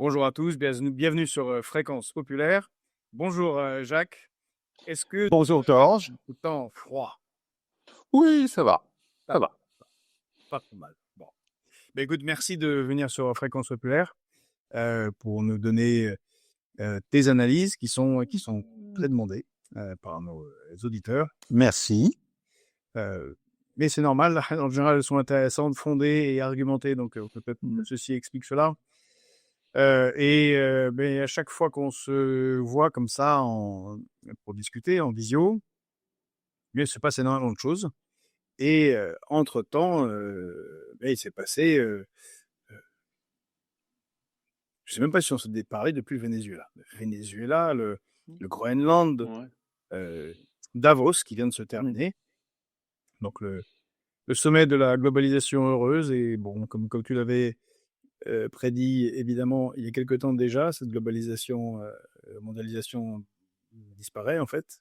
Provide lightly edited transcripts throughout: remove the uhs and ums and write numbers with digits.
Bonjour à tous, bienvenue sur Fréquence Populaire. Bonjour Jacques, est-ce que Bonjour Georges. tout le temps froid? Oui, ça va. Ça Ça va, va. pas trop mal. Bon. Ben, écoute, merci de venir sur Fréquence Populaire pour nous donner tes analyses qui sont très demandées par nos auditeurs. Merci. Euh, mais c'est normal, en général, elles sont intéressantes, fondées et argumentées, donc peut-être que ceci explique cela. Mais à chaque fois qu'on se voit comme ça pour discuter en visio, il se passe énormément de choses. Et entre-temps, il s'est passé, je sais même pas si on s'est parlé depuis le Venezuela. Le Venezuela, le Groenland, Ouais. euh, Davos qui vient de se terminer. Donc le sommet de la globalisation heureuse. Et bon, comme tu l'avais prédit évidemment il y a quelque temps déjà, cette globalisation, mondialisation disparaît en fait.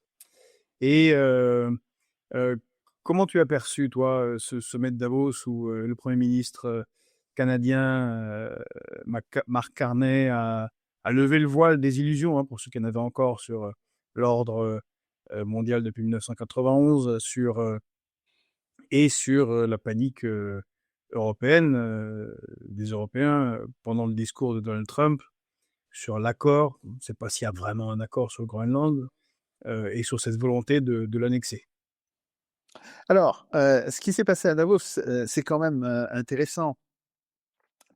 Et euh, comment tu as perçu, toi, ce sommet de Davos où le Premier ministre canadien Mark Carney a levé le voile des illusions, hein, pour ceux qui en avaient encore, sur l'ordre mondial depuis 1991, et sur la panique européenne, des Européens, pendant le discours de Donald Trump sur l'accord, on ne sait pas s'il y a vraiment un accord sur le Groenland, et sur cette volonté de l'annexer. Alors, ce qui s'est passé à Davos, c'est quand même intéressant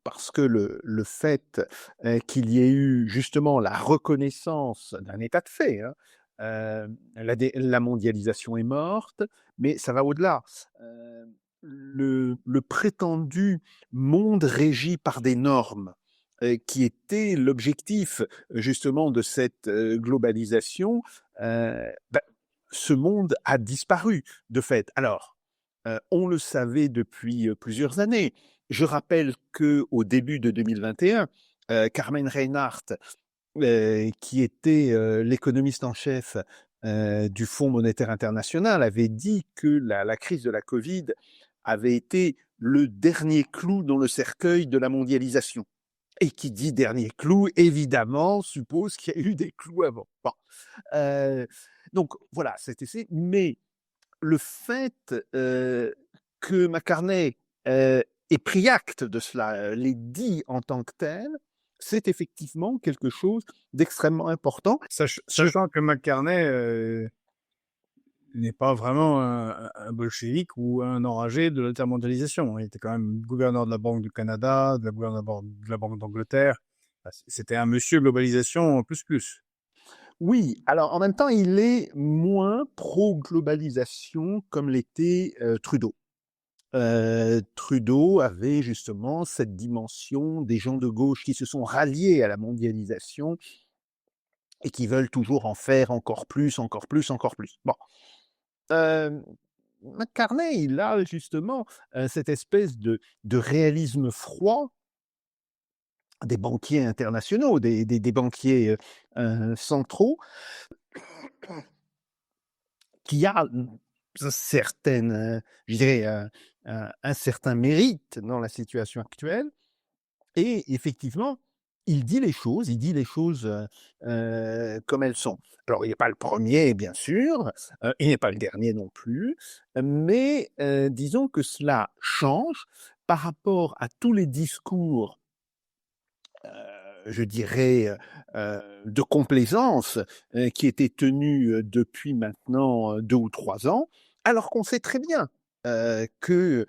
parce que le fait qu'il y ait eu justement la reconnaissance d'un état de fait, hein, la mondialisation est morte, mais ça va au-delà. Le prétendu monde régi par des normes, qui était l'objectif justement de cette globalisation, bah, ce monde a disparu de fait. Alors, on le savait depuis plusieurs années. Je rappelle qu'au début de 2021, Carmen Reinhardt, qui était l'économiste en chef du Fonds monétaire international, avait dit que la crise de la Covid avait été le dernier clou dans le cercueil de la mondialisation. Et qui dit dernier clou, évidemment, suppose qu'il y a eu des clous avant. Bon. Euh, donc voilà, cet essai. Mais le fait que McCartney ait pris acte de cela, l'ait dit en tant que tel, c'est effectivement quelque chose d'extrêmement important. Sachant que McCartney n'est pas vraiment un bolchevique ou un enragé de l'altermondialisation. Il était quand même gouverneur de la Banque du Canada, de la Banque d'Angleterre. C'était un monsieur globalisation plus plus. Oui, alors en même temps, il est moins pro-globalisation comme l'était Trudeau. Trudeau avait justement cette dimension des gens de gauche qui se sont ralliés à la mondialisation et qui veulent toujours en faire encore plus, encore plus, encore plus. Bon. McCartney, il a justement cette espèce de réalisme froid des banquiers internationaux, des banquiers centraux, qui a certaine, je dirais, un certain mérite dans la situation actuelle. Et effectivement, il dit les choses comme elles sont. Alors, il n'est pas le premier, bien sûr, il n'est pas le dernier non plus, mais disons que cela change par rapport à tous les discours, je dirais, de complaisance qui étaient tenus depuis maintenant 2 ou 3 ans, alors qu'on sait très bien que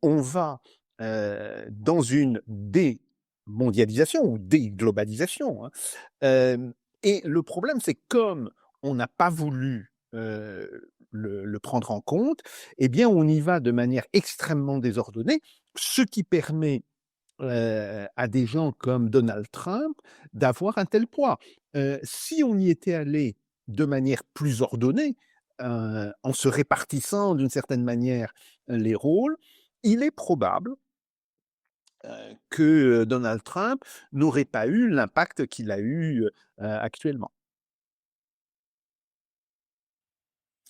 on va dans une démondialisation ou déglobalisation. Hein. Et le problème, c'est comme on n'a pas voulu le prendre en compte, eh bien, on y va de manière extrêmement désordonnée, ce qui permet à des gens comme Donald Trump d'avoir un tel poids. Si on y était allé de manière plus ordonnée, en se répartissant d'une certaine manière les rôles, il est probable que Donald Trump n'aurait pas eu l'impact qu'il a eu actuellement.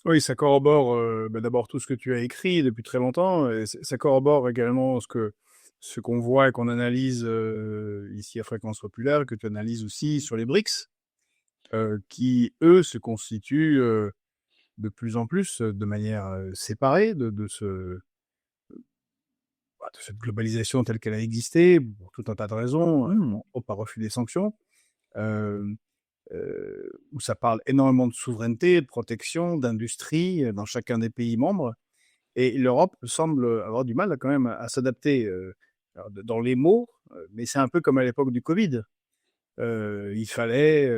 Oui, ça corrobore d'abord tout ce que tu as écrit depuis très longtemps, et ça corrobore également ce qu'on voit et qu'on analyse ici à Fréquence Populaire, que tu analyses aussi sur les BRICS, qui, eux, se constituent de plus en plus de manière séparée de cette globalisation telle qu'elle a existé, pour tout un tas de raisons, par refus des sanctions, euh, où ça parle énormément de souveraineté, de protection, d'industrie dans chacun des pays membres. Et l'Europe semble avoir du mal quand même à s'adapter dans les mots, mais c'est un peu comme à l'époque du Covid. Il fallait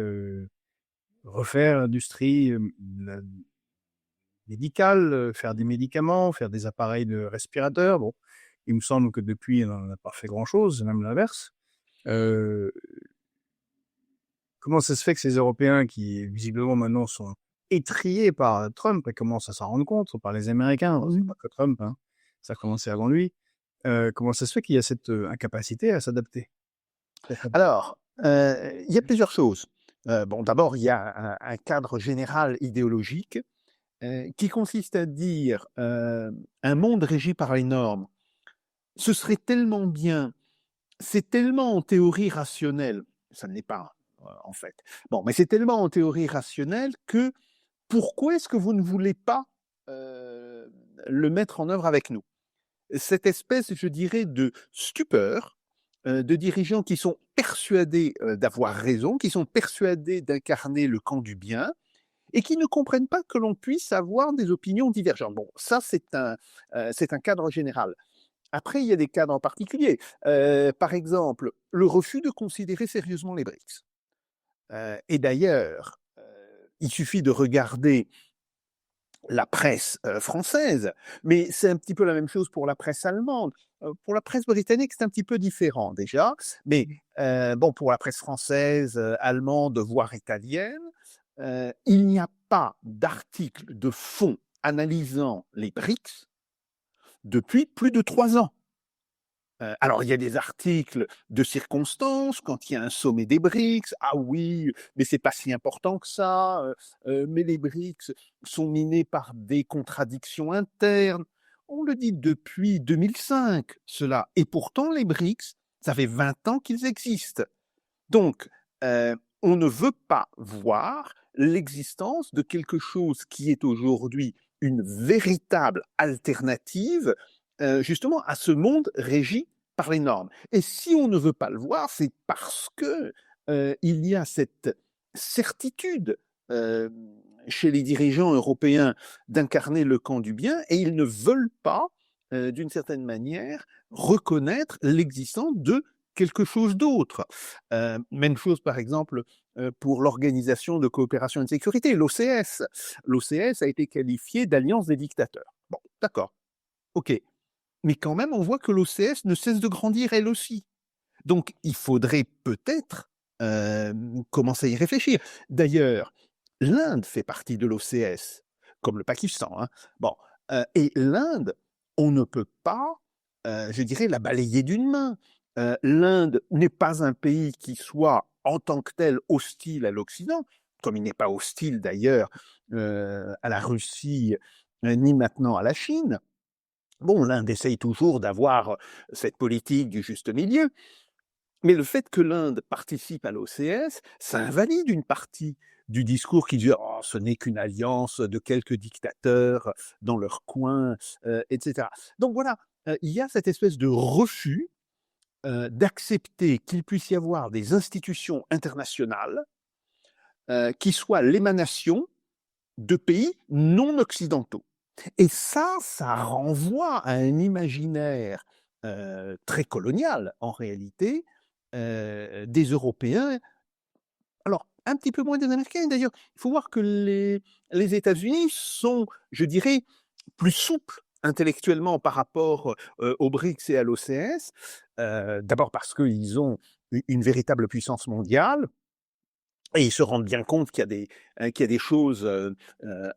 refaire l'industrie médicale, faire des médicaments, faire des appareils de respirateurs. Bon, il me semble que depuis, on n'a pas fait grand-chose, même l'inverse. Comment ça se fait que ces Européens, qui visiblement maintenant sont étriés par Trump et commencent à s'en rendre compte, par les Américains, c'est pas que Trump, hein, ça a commencé avant lui, comment ça se fait qu'il y a cette incapacité à s'adapter? Alors, il y a plusieurs choses. Bon, d'abord, il y a un cadre général idéologique qui consiste à dire un monde régi par les normes, ce serait tellement bien, c'est tellement en théorie rationnel, ça ne l'est pas en fait. Bon, mais c'est tellement en théorie rationnel que pourquoi est-ce que vous ne voulez pas le mettre en œuvre avec nous? Cette espèce, je dirais, de stupeur de dirigeants qui sont persuadés d'avoir raison, qui sont persuadés d'incarner le camp du bien, et qui ne comprennent pas que l'on puisse avoir des opinions divergentes. Bon, ça, c'est un cadre général. Après, il y a des cadres en particulier. Par exemple, le refus de considérer sérieusement les BRICS. Et d'ailleurs, il suffit de regarder la presse française, mais c'est un petit peu la même chose pour la presse allemande. Pour la presse britannique, c'est un petit peu différent déjà, mais bon, pour la presse française, allemande, voire italienne, il n'y a pas d'article de fond analysant les BRICS depuis plus de 3 ans. Alors, il y a des articles de circonstances quand il y a un sommet des BRICS. Ah oui, mais c'est pas si important que ça. Mais les BRICS sont minés par des contradictions internes. On le dit depuis 2005, cela. Et pourtant, les BRICS, ça fait 20 ans qu'ils existent. Donc, on ne veut pas voir l'existence de quelque chose qui est aujourd'hui une véritable alternative justement à ce monde régi par les normes. Et si on ne veut pas le voir, c'est parce que il y a cette certitude chez les dirigeants européens d'incarner le camp du bien et ils ne veulent pas, d'une certaine manière, reconnaître l'existence de quelque chose d'autre. Même chose, par exemple, pour l'Organisation de coopération et de sécurité, l'OCS. L'OCS a été qualifiée d'alliance des dictateurs. Bon, d'accord, ok. Mais quand même, on voit que l'OCS ne cesse de grandir elle aussi. Donc, il faudrait peut-être commencer à y réfléchir. D'ailleurs, l'Inde fait partie de l'OCS, comme le Pakistan. Hein. Bon, et l'Inde, on ne peut pas, je dirais, la balayer d'une main. L'Inde n'est pas un pays qui soit en tant que tel hostile à l'Occident, comme il n'est pas hostile d'ailleurs à la Russie, ni maintenant à la Chine. Bon, l'Inde essaye toujours d'avoir cette politique du juste milieu, mais le fait que l'Inde participe à l'OCS, ça invalide une partie du discours qui dit oh, ce n'est qu'une alliance de quelques dictateurs dans leur coin, etc. Donc voilà, il y a cette espèce de refus d'accepter qu'il puisse y avoir des institutions internationales qui soient l'émanation de pays non occidentaux. Et ça renvoie à un imaginaire très colonial, en réalité, des Européens. Alors, un petit peu moins des Américains, d'ailleurs. Il faut voir que les États-Unis sont, je dirais, plus souples intellectuellement par rapport aux BRICS et à l'OCS. D'abord parce qu'ils ont une véritable puissance mondiale, et ils se rendent bien compte qu'il y a des choses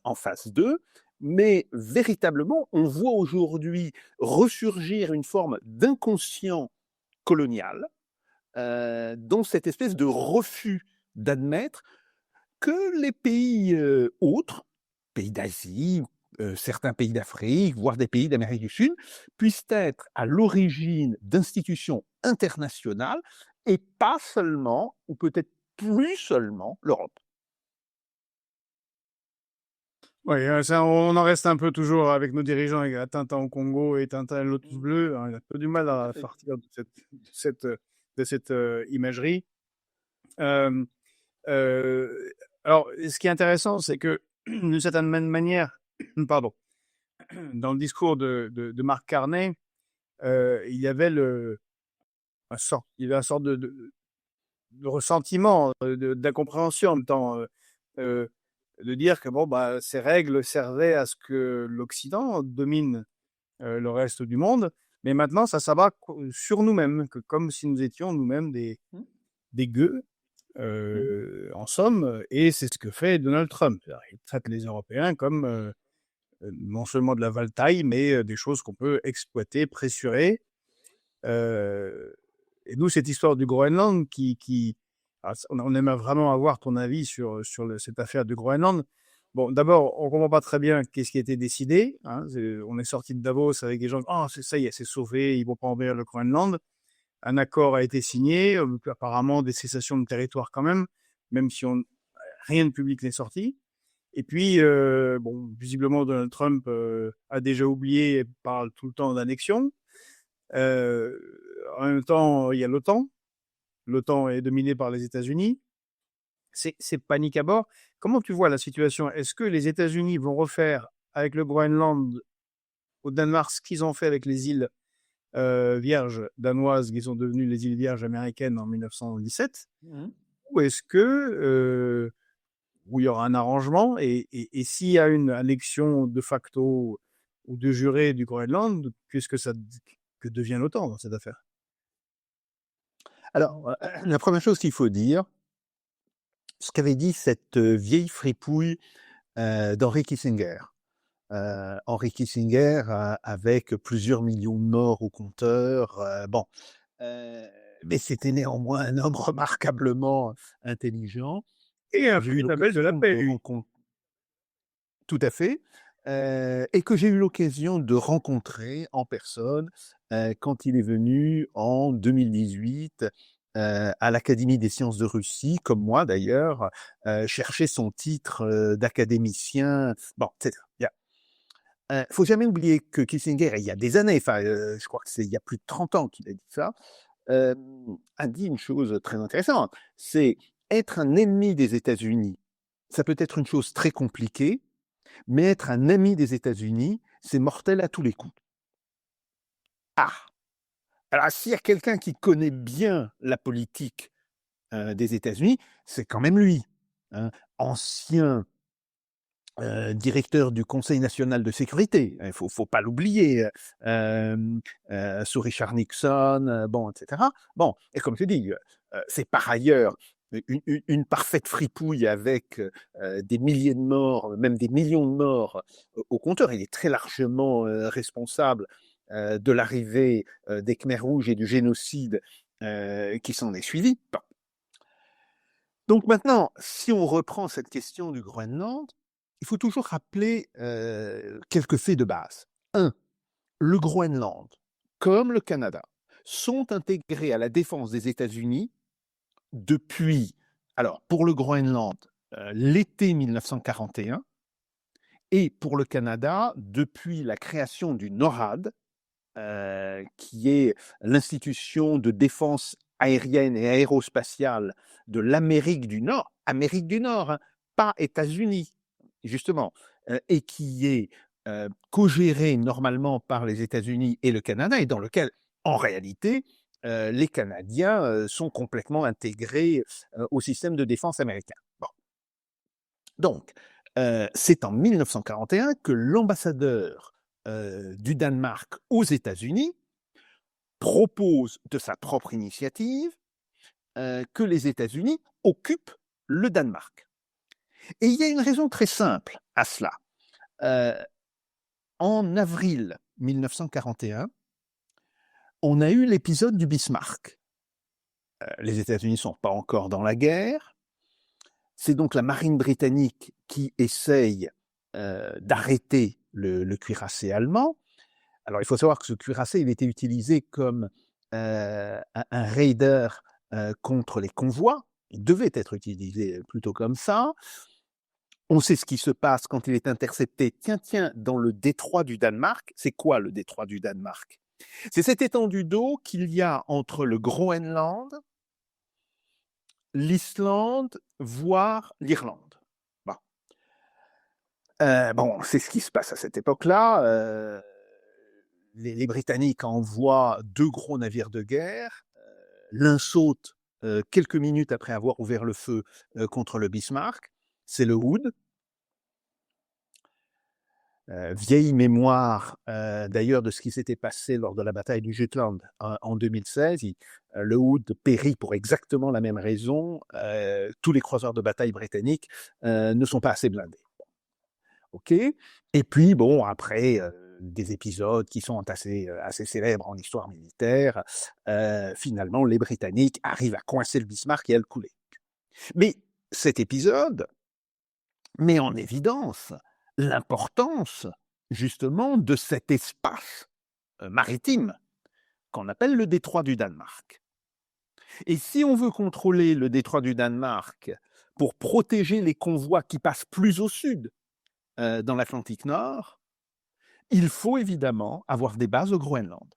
en face d'eux. Mais véritablement, on voit aujourd'hui ressurgir une forme d'inconscient colonial, dans cette espèce de refus d'admettre que les pays autres, pays d'Asie, certains pays d'Afrique, voire des pays d'Amérique du Sud, puissent être à l'origine d'institutions internationales et pas seulement, ou peut-être plus seulement, l'Europe. Oui, ça, on en reste un peu toujours avec nos dirigeants, avec Tintin au Congo et Tintin à Lotus Bleu. On a un peu du mal à sortir de cette imagerie. Euh, euh, alors, ce qui est intéressant, c'est que d'une certaine manière, pardon, dans le discours de Marc Carnet, il y avait il y avait une sorte de ressentiment, d'incompréhension en même temps, de dire que bon, bah, ces règles servaient à ce que l'Occident domine le reste du monde, mais maintenant ça s'abat sur nous-mêmes, comme si nous étions nous-mêmes des gueux, en somme, et c'est ce que fait Donald Trump. Il traite les Européens comme non seulement de la valetaille, mais des choses qu'on peut exploiter, pressurer. Et nous, cette histoire du Groenland on aimerait vraiment avoir ton avis sur cette affaire du Groenland. Bon, d'abord, on comprend pas très bien qu'est-ce qui a été décidé. Hein. On est sorti de Davos avec des gens, ça y est, c'est sauvé, ils vont pas envahir le Groenland. Un accord a été signé, apparemment des cessations de territoire quand même si rien de public n'est sorti. Et puis, bon, visiblement, Donald Trump a déjà oublié et parle tout le temps d'annexion. En même temps, il y a l'OTAN. L'OTAN est dominée par les États-Unis. C'est panique à bord. Comment tu vois la situation? Est-ce que les États-Unis vont refaire avec le Groenland au Danemark ce qu'ils ont fait avec les îles vierges danoises, qui sont devenues les îles vierges américaines en 1917? Ou est-ce que où il y aura un arrangement et s'il y a une annexion de facto ou de juré du Groenland, qu'est-ce que devient l'OTAN dans cette affaire? Alors, la première chose qu'il faut dire, ce qu'avait dit cette vieille fripouille d'Henry Kissinger. Henry Kissinger, avec plusieurs millions de morts au compteur, mais c'était néanmoins un homme remarquablement intelligent. Et un prix Nobel de la paix. Tout à fait. Et que j'ai eu l'occasion de rencontrer en personne quand il est venu en 2018 à l'Académie des sciences de Russie, comme moi d'ailleurs, chercher son titre d'académicien. Bon, faut jamais oublier que Kissinger, il y a des années, je crois que c'est il y a plus de 30 ans qu'il a dit ça, a dit une chose très intéressante, c'est être un ennemi des États-Unis. Ça peut être une chose très compliquée, mais être un ami des États-Unis, c'est mortel à tous les coups. Ah! Alors, s'il y a quelqu'un qui connaît bien la politique des États-Unis, c'est quand même lui. Hein. Ancien directeur du Conseil national de sécurité, il faut pas l'oublier, sous Richard Nixon, etc. Bon, et comme tu dis, c'est par ailleurs une parfaite fripouille avec des milliers de morts, même des millions de morts au compteur. Il est très largement responsable de l'arrivée des Khmers rouges et du génocide qui s'en est suivi. Bon. Donc maintenant, si on reprend cette question du Groenland, il faut toujours rappeler quelques faits de base. 1. Le Groenland, comme le Canada, sont intégrés à la défense des États-Unis depuis, alors pour le Groenland, l'été 1941, et pour le Canada, depuis la création du NORAD, qui est l'institution de défense aérienne et aérospatiale de l'Amérique du Nord, hein, pas États-Unis, justement, et qui est co-géré normalement par les États-Unis et le Canada, et dans lequel, en réalité, les Canadiens sont complètement intégrés au système de défense américain. Bon. Donc, c'est en 1941 que l'ambassadeur du Danemark aux États-Unis propose de sa propre initiative que les États-Unis occupent le Danemark. Et il y a une raison très simple à cela. En avril 1941, on a eu l'épisode du Bismarck. Les États-Unis ne sont pas encore dans la guerre. C'est donc la marine britannique qui essaye d'arrêter le cuirassé allemand. Alors, il faut savoir que ce cuirassé, il était utilisé comme un raider contre les convois. Il devait être utilisé plutôt comme ça. On sait ce qui se passe quand il est intercepté, tiens, dans le détroit du Danemark. C'est quoi le détroit du Danemark? C'est cette étendue d'eau qu'il y a entre le Groenland, l'Islande, voire l'Irlande. Bon, c'est ce qui se passe à cette époque-là. Les Britanniques envoient 2 gros navires de guerre. L'un saute quelques minutes après avoir ouvert le feu contre le Bismarck. C'est le Hood. Vieille mémoire d'ailleurs de ce qui s'était passé lors de la bataille du Jutland en 2016. Le Hood périt pour exactement la même raison. Tous les croiseurs de bataille britanniques ne sont pas assez blindés. OK. Et puis, bon, après, des épisodes qui sont assez célèbres en histoire militaire, finalement, les Britanniques arrivent à coincer le Bismarck et à le couler. Mais cet épisode met en évidence l'importance, justement, de cet espace maritime qu'on appelle le détroit du Danemark. Et si on veut contrôler le détroit du Danemark pour protéger les convois qui passent plus au sud, dans l'Atlantique Nord, il faut évidemment avoir des bases au Groenland.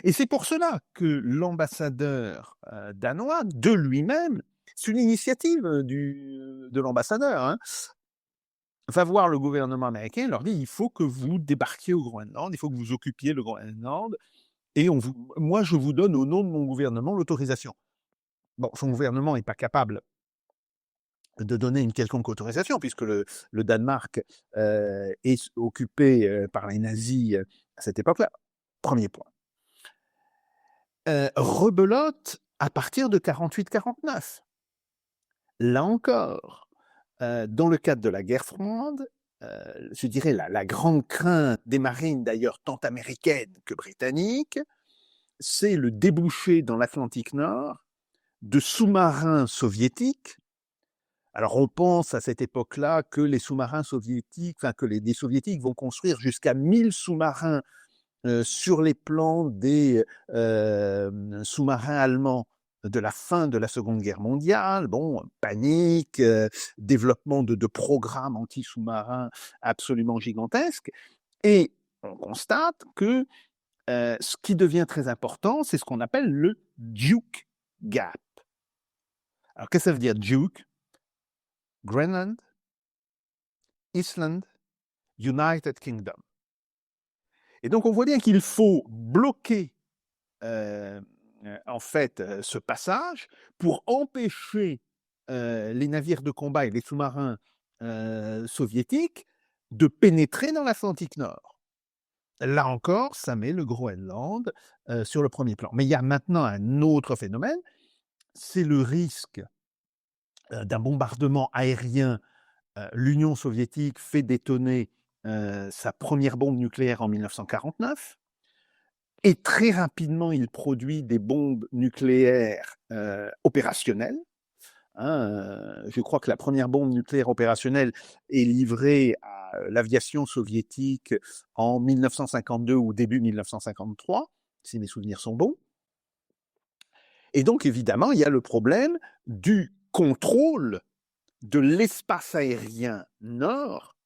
Et c'est pour cela que l'ambassadeur danois, de lui-même, c'est une initiative de l'ambassadeur, hein, va voir le gouvernement américain et leur dit il faut que vous débarquiez au Groenland, il faut que vous occupiez le Groenland, et moi je vous donne au nom de mon gouvernement l'autorisation. Bon, son gouvernement n'est pas capable de donner une quelconque autorisation, puisque le Danemark est occupé par les nazis à cette époque-là. Premier point. Rebelote à partir de 48-49. Là encore, dans le cadre de la guerre froide, je dirais la grande crainte des marines, d'ailleurs tant américaines que britanniques, c'est le débouché dans l'Atlantique Nord de sous-marins soviétiques. Alors on pense à cette époque-là que les sous-marins soviétiques, des soviétiques vont construire jusqu'à 1000 sous-marins sur les plans des sous-marins allemands de la fin de la Seconde Guerre mondiale. Bon, panique, développement de programmes anti-sous-marins absolument gigantesques. Et on constate que ce qui devient très important, c'est ce qu'on appelle le Duke Gap. Alors qu'est-ce que ça veut dire Duke? Greenland, Iceland, United Kingdom. Et donc on voit bien qu'il faut bloquer en fait ce passage pour empêcher les navires de combat et les sous-marins soviétiques de pénétrer dans l'Atlantique Nord. Là encore, ça met le Groenland sur le premier plan. Mais il y a maintenant un autre phénomène, c'est le risque d'un bombardement aérien. L'Union soviétique fait détonner sa première bombe nucléaire en 1949. Et très rapidement, il produit des bombes nucléaires opérationnelles. Je crois que la première bombe nucléaire opérationnelle est livrée à l'aviation soviétique en 1952 ou début 1953, si mes souvenirs sont bons. Et donc, évidemment, il y a le problème du contrôle de l'espace aérien nord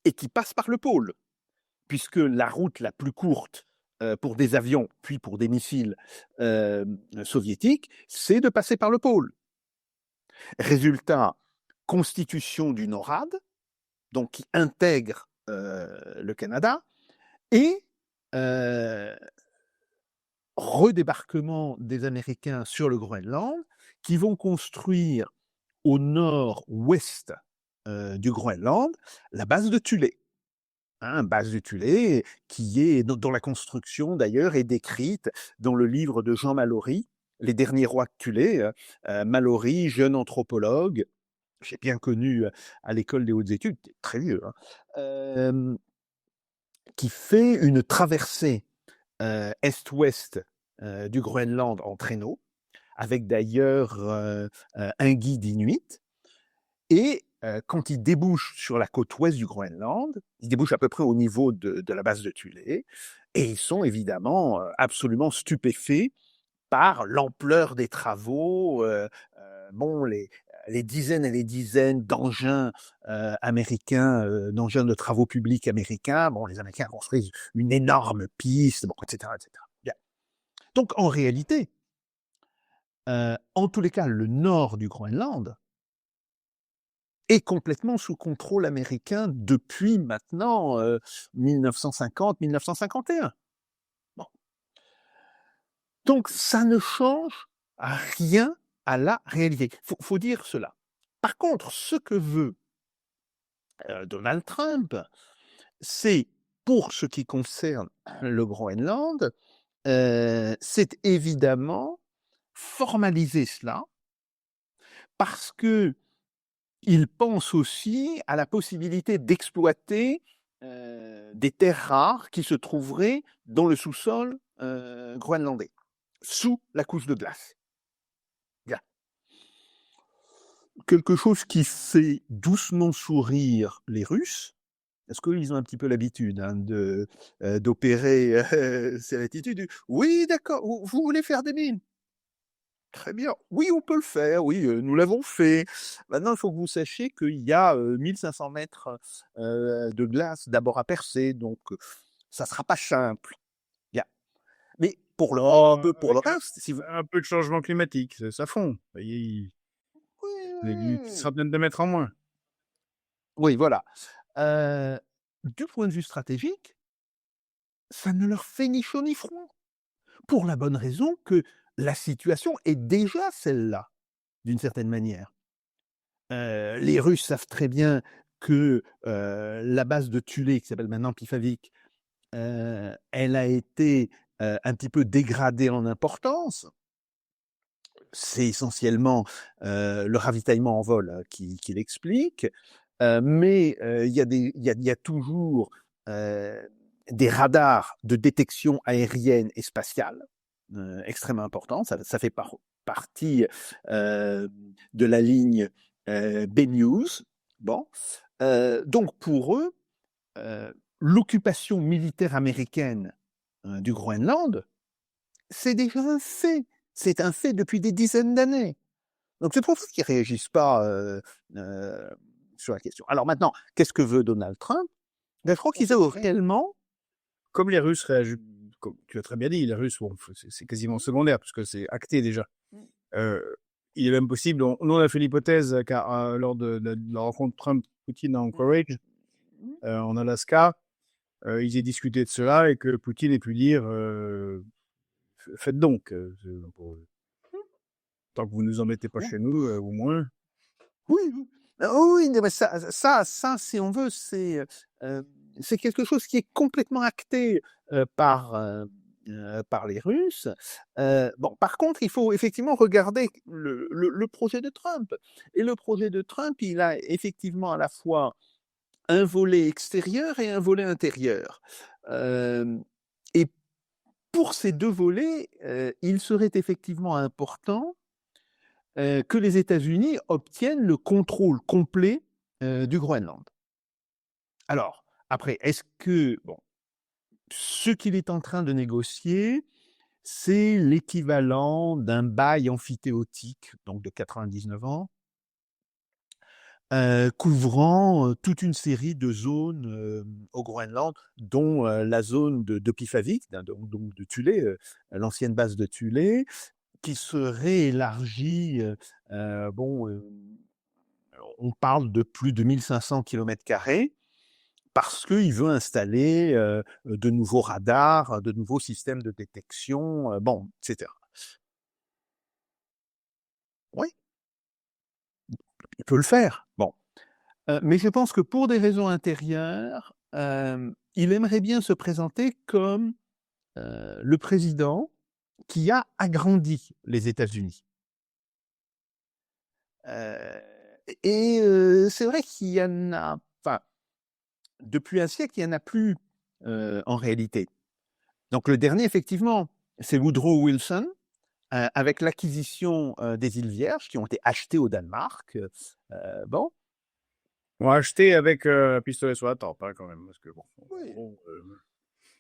et qui passe par le pôle, puisque la route la plus courte pour des avions, puis pour des missiles soviétiques, c'est de passer par le pôle. Résultat, constitution du NORAD, donc qui intègre le Canada, et redébarquement des Américains sur le Groenland, qui vont construire au nord-ouest du Groenland la base de Thulé. Base de Thulé, dont la construction d'ailleurs est décrite dans le livre de Jean Mallory, Les derniers rois de Thulé. Mallory, jeune anthropologue, j'ai bien connu à l'école des hautes études, très vieux, qui fait une traversée est-ouest du Groenland en traîneau, avec d'ailleurs un guide inuit. Et quand ils débouchent sur la côte ouest du Groenland, ils débouchent à peu près au niveau de la base de Thulé, et ils sont évidemment absolument stupéfaits par l'ampleur des travaux, bon, les dizaines et les dizaines d'engins américains, d'engins de travaux publics américains. Bon, les Américains construisent une énorme piste, bon, etc., etc. Bien. Donc, en réalité, en tous les cas, le nord du Groenland est complètement sous contrôle américain depuis maintenant 1950-1951. Bon. Donc, ça ne change rien à la réalité. Faut dire cela. Par contre, ce que veut Donald Trump, c'est, pour ce qui concerne le Groenland, c'est évidemment formaliser cela, parce que il pense aussi à la possibilité d'exploiter des terres rares qui se trouveraient dans le sous-sol groenlandais, sous la couche de glace. Bien. Quelque chose qui fait doucement sourire les Russes, parce qu'ils ont un petit peu l'habitude d'opérer ces latitudes. Oui, d'accord, vous voulez faire des mines? Très bien. Oui, on peut le faire. Oui, nous l'avons fait. Maintenant, il faut que vous sachiez qu'il y a 1500 mètres de glace d'abord à percer, donc ça sera pas simple. Bien. Mais pour Oh, le avec reste, si vous... un peu de changement climatique, ça fond. Oui, Une oui, centaine de mètres en moins. oui, voilà. Du point de vue stratégique, ça ne leur fait ni chaud ni froid. Pour la bonne raison que la situation est déjà celle-là, d'une certaine manière. Les Russes savent très bien que la base de Thulé, qui s'appelle maintenant Pifavik, elle a été un petit peu dégradée en importance. C'est essentiellement le ravitaillement en vol qui l'explique, mais il y a toujours des radars de détection aérienne et spatiale extrêmement importants. Ça fait partie de la ligne B-News. Bon. Donc pour eux, l'occupation militaire américaine du Groenland, c'est déjà un fait. C'est un fait depuis des dizaines d'années. Donc c'est pour ça qu'ils ne réagissent pas sur la question. Alors maintenant, qu'est-ce que veut Donald Trump? Ben, je crois qu'ils ont réellement... Comme les Russes réagissent, comme tu as très bien dit, les Russes, bon, c'est quasiment secondaire, puisque c'est acté déjà. Il est même possible, nous on a fait l'hypothèse, car lors de la rencontre Trump-Poutine à Anchorage, en Alaska, ils aient discuté de cela et que Poutine ait pu dire faites donc, tant que vous ne nous embêtez pas chez nous, au moins. Oui, oui. Oui, mais ça, si on veut, c'est quelque chose qui est complètement acté par les Russes. Bon, par contre, il faut effectivement regarder le projet de Trump. Et le projet de Trump, il a effectivement à la fois un volet extérieur et un volet intérieur. Et pour ces deux volets, il serait effectivement important que les États-Unis obtiennent le contrôle complet du Groenland. Alors, après, est-ce que, bon, ce qu'il est en train de négocier, c'est l'équivalent d'un bail amphithéotique, donc de 99 ans, couvrant toute une série de zones au Groenland, dont la zone de Pifavik, donc de Thulé, l'ancienne base de Thulé, qui serait élargie, bon, on parle de plus de 1500 km², parce qu'il veut installer de nouveaux radars, de nouveaux systèmes de détection, bon, etc. Oui, il peut le faire. Bon. Mais je pense que pour des raisons intérieures, il aimerait bien se présenter comme le président qui a agrandi les États-Unis. Et c'est vrai qu'il y en a, enfin, depuis un siècle, il n'y en a plus en réalité. Donc le dernier, effectivement, c'est Woodrow Wilson, avec l'acquisition des îles Vierges qui ont été achetées au Danemark. Bon. On va acheter avec un pistolet sur la tempe, hein, quand même, parce que bon, en Oui. gros,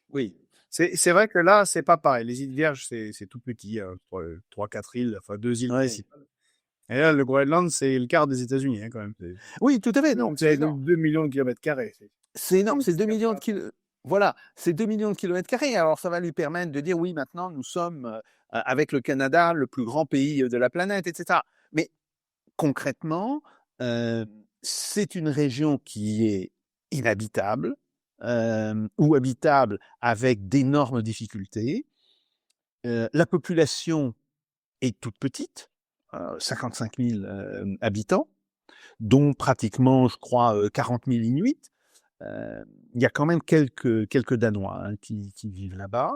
Oui. c'est vrai que là, c'est pas pareil. Les îles Vierges, c'est tout petit, hein, 3-4 îles, enfin 2 îles Oui. principales. Et là, le Groenland, c'est le quart des États-Unis, hein, quand même. Oui, tout à fait. Non, c'est C'est énorme. 2 millions de kilomètres carrés. C'est énorme. C'est 2 millions de Incapable. kilomètres. Voilà, c'est 2 millions de kilomètres carrés. Alors, ça va lui permettre de dire, oui, maintenant, nous sommes, avec le Canada, le plus grand pays de la planète, etc. Mais concrètement, c'est une région qui est inhabitable, ou habitable avec d'énormes difficultés. La population est toute petite, 55 000 habitants, dont pratiquement, je crois, 40 000 Inuits. Il y a quand même quelques Danois, hein, qui vivent là-bas.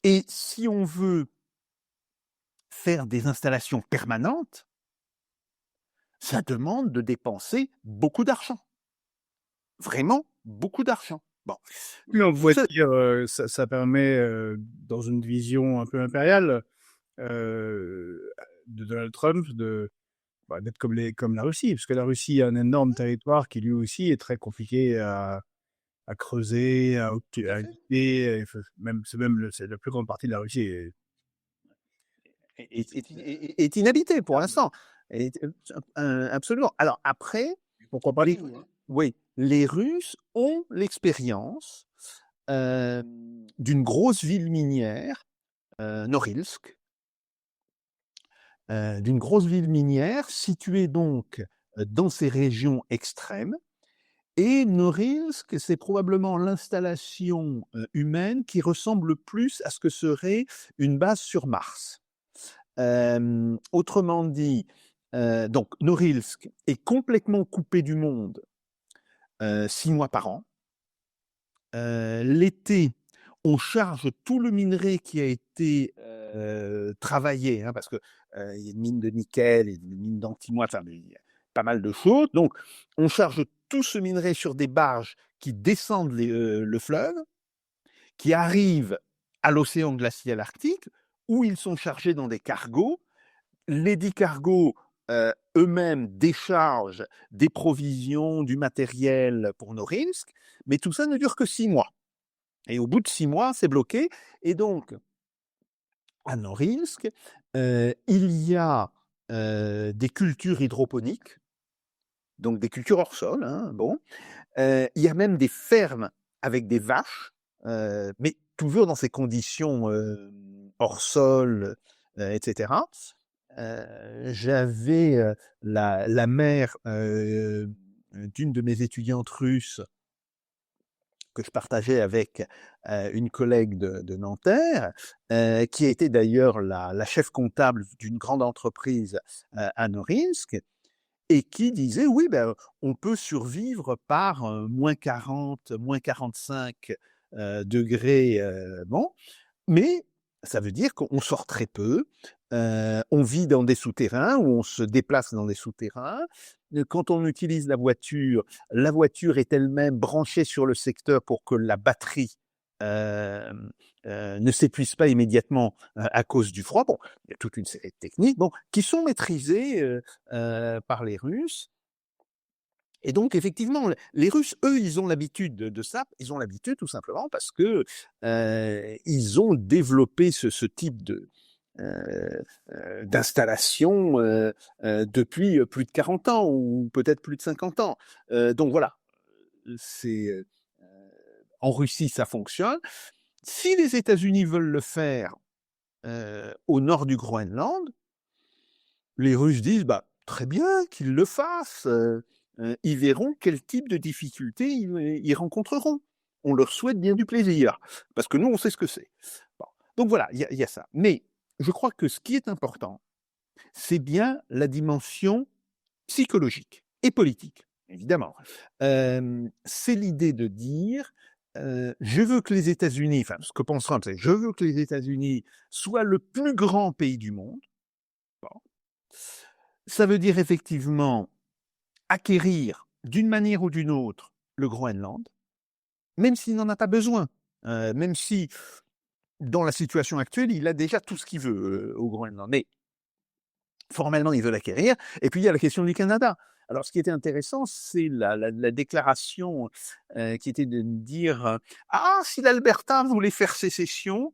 Et si on veut faire des installations permanentes, ça demande de dépenser beaucoup d'argent. Vraiment beaucoup d'argent. Bon, Oui, on pourrait ce dire, ça permet, dans une vision un peu impériale, de Donald Trump d'être comme la Russie, parce que la Russie a un énorme territoire qui lui aussi est très compliqué à creuser, tout à à fait. occuper, c'est la plus grande partie de la Russie. Est inhabité pour l'instant. Absolument. Alors après, Pourquoi pas les, tout, hein. oui, les Russes ont l'expérience d'une grosse ville minière, Norilsk, d'une grosse ville minière située donc dans ces régions extrêmes. Et Norilsk, c'est probablement l'installation humaine qui ressemble le plus à ce que serait une base sur Mars. Autrement dit, donc Norilsk est complètement coupé du monde 6 mois par an. L'été, on charge tout le minerai qui a été travaillé, hein, parce que il y a une mine de nickel, et une mine d'antimoine, enfin, il y a pas mal de choses. Donc, on charge tout ce minerai sur des barges qui descendent le fleuve, qui arrivent à l'océan glacial arctique, où ils sont chargés dans des cargos. Les 10 cargos eux-mêmes déchargent des provisions, du matériel pour Norilsk, mais tout ça ne dure que 6 mois. Et au bout de 6 mois, c'est bloqué. Et donc, à Norilsk, il y a des cultures hydroponiques, donc des cultures hors sol, hein, bon. Il y a même des fermes avec des vaches, mais toujours dans ces conditions hors sol, etc. J'avais la mère d'une de mes étudiantes russes que je partageais avec une collègue de Nanterre, qui était d'ailleurs la chef comptable d'une grande entreprise à Norilsk, et qui disait, oui, ben, on peut survivre par moins 40, moins 45 degrés, bon, mais ça veut dire qu'on sort très peu, on vit dans des souterrains ou on se déplace dans des souterrains. Quand on utilise la voiture est elle-même branchée sur le secteur pour que la batterie ne s'épuise pas immédiatement à cause du froid. Bon, il y a toute une série de techniques, bon, qui sont maîtrisées par les Russes. Et donc, effectivement, les Russes, eux, ils ont l'habitude de ça. Ils ont l'habitude tout simplement parce que ils ont développé ce type d'installation depuis plus de 40 ans ou peut-être plus de 50 ans. Donc voilà, c'est en Russie, ça fonctionne. Si les États-Unis veulent le faire au nord du Groenland, les Russes disent, bah, très bien qu'ils le fassent. Ils verront quel type de difficultés ils rencontreront. On leur souhaite bien du plaisir, parce que nous, on sait ce que c'est. Bon. Donc voilà, il y a ça. Mais je crois que ce qui est important, c'est bien la dimension psychologique et politique, évidemment. C'est l'idée de dire, je veux que les États-Unis, enfin, ce que pense Trump, c'est je veux que les États-Unis soient le plus grand pays du monde. Bon. Ça veut dire effectivement acquérir d'une manière ou d'une autre le Groenland, même s'il n'en a pas besoin, même si dans la situation actuelle, il a déjà tout ce qu'il veut au Groenland. Mais formellement, il veut l'acquérir. Et puis il y a la question du Canada. Alors, ce qui était intéressant, c'est la déclaration qui était de dire ah, si l'Alberta voulait faire sécession,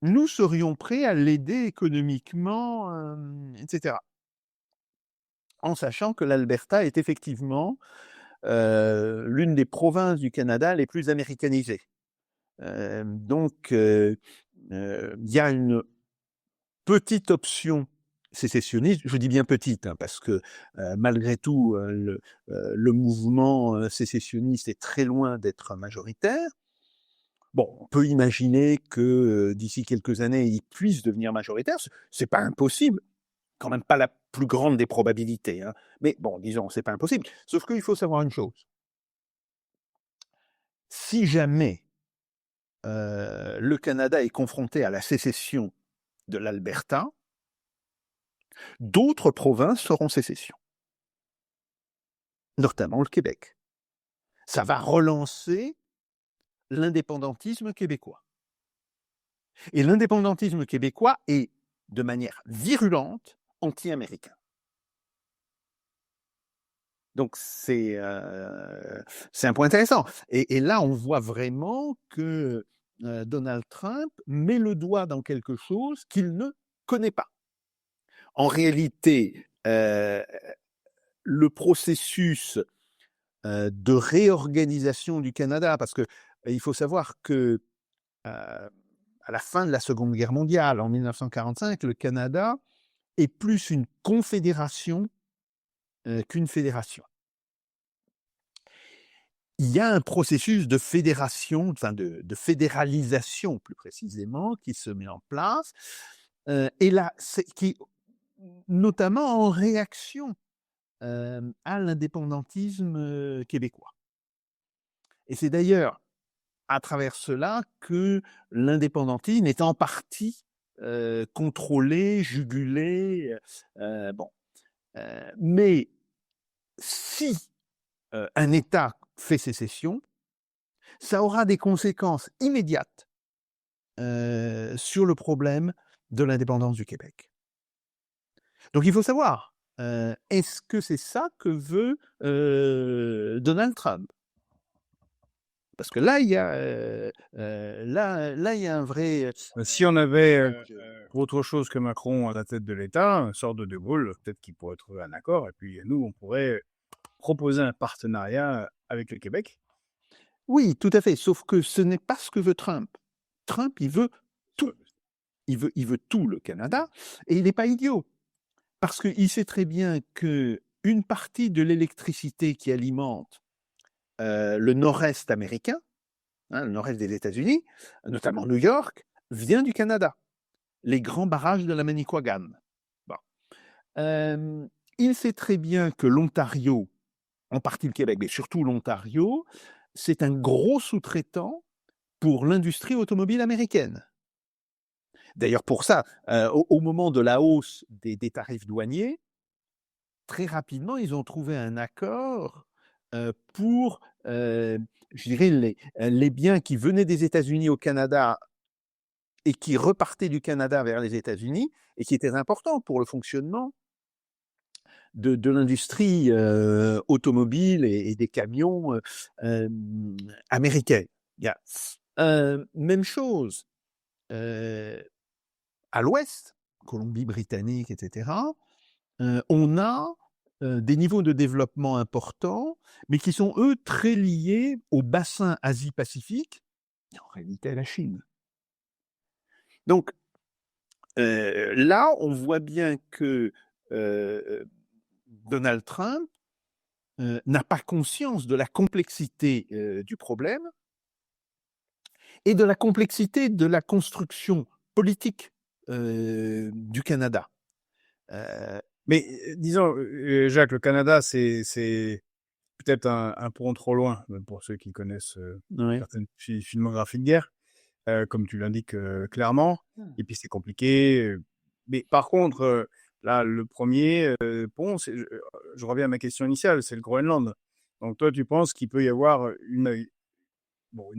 nous serions prêts à l'aider économiquement, etc. En sachant que l'Alberta est effectivement l'une des provinces du Canada les plus américanisées. Donc, il y a une petite option sécessionniste, je dis bien petite, parce que malgré tout, le mouvement sécessionniste est très loin d'être majoritaire. Bon, on peut imaginer que d'ici quelques années, il puisse devenir majoritaire. C'est pas impossible, quand même pas la plus grande des probabilités. Mais bon, disons, c'est pas impossible. Sauf qu'il faut savoir une chose. Si jamais le Canada est confronté à la sécession de l'Alberta, d'autres provinces feront sécession, notamment le Québec. Ça va relancer l'indépendantisme québécois. Et l'indépendantisme québécois est, de manière virulente, anti-américain. Donc c'est un point intéressant. Et là, on voit vraiment que Donald Trump met le doigt dans quelque chose qu'il ne connaît pas. En réalité, le processus de réorganisation du Canada, parce que il faut savoir que à la fin de la Seconde Guerre mondiale, en 1945, le Canada est plus une confédération qu'une fédération. Il y a un processus de fédération, enfin de fédéralisation plus précisément, qui se met en place, et là, qui notamment en réaction à l'indépendantisme québécois. Et c'est d'ailleurs à travers cela que l'indépendantisme est en partie contrôlé, jugulé. Bon. Mais si un État fait sécession, ça aura des conséquences immédiates sur le problème de l'indépendance du Québec. Donc il faut savoir, est-ce que c'est ça que veut Donald Trump? Parce que là, il y a, là, il y a un vrai. Si on avait autre chose que Macron à la tête de l'État, un sort de Gaulle, peut-être qu'il pourrait trouver un accord, et puis nous, on pourrait proposer un partenariat avec le Québec. Oui, tout à fait. Sauf que ce n'est pas ce que veut Trump. Trump, il veut tout. Il veut tout le Canada, et il n'est pas idiot. Parce qu'il sait très bien qu'une partie de l'électricité qui alimente le nord-est américain, le nord-est des États-Unis, notamment New York, vient du Canada. Les grands barrages de la Manicouagan. Bon. Il sait très bien que l'Ontario, en partie le Québec, mais surtout l'Ontario, c'est un gros sous-traitant pour l'industrie automobile américaine. D'ailleurs, pour ça, au moment de la hausse des tarifs douaniers, très rapidement, ils ont trouvé un accord pour, je dirais, les biens qui venaient des États-Unis au Canada et qui repartaient du Canada vers les États-Unis, et qui étaient importants pour le fonctionnement de l'industrie automobile et des camions américains. Même chose à l'ouest, Colombie-Britannique, etc. On a des niveaux de développement importants, mais qui sont, eux, très liés au bassin Asie-Pacifique, et en réalité à la Chine. Donc, là, on voit bien que Donald Trump n'a pas conscience de la complexité du problème et de la complexité de la construction politique du Canada. Mais disons, Jacques, le Canada, c'est peut-être un pont trop loin, même pour ceux qui connaissent certaines filmographies de guerre, comme tu l'indiques clairement. Et puis c'est compliqué. Mais par contre, là, le premier pont, je reviens à ma question initiale, c'est le Groenland. Donc toi, tu penses qu'il peut y avoir une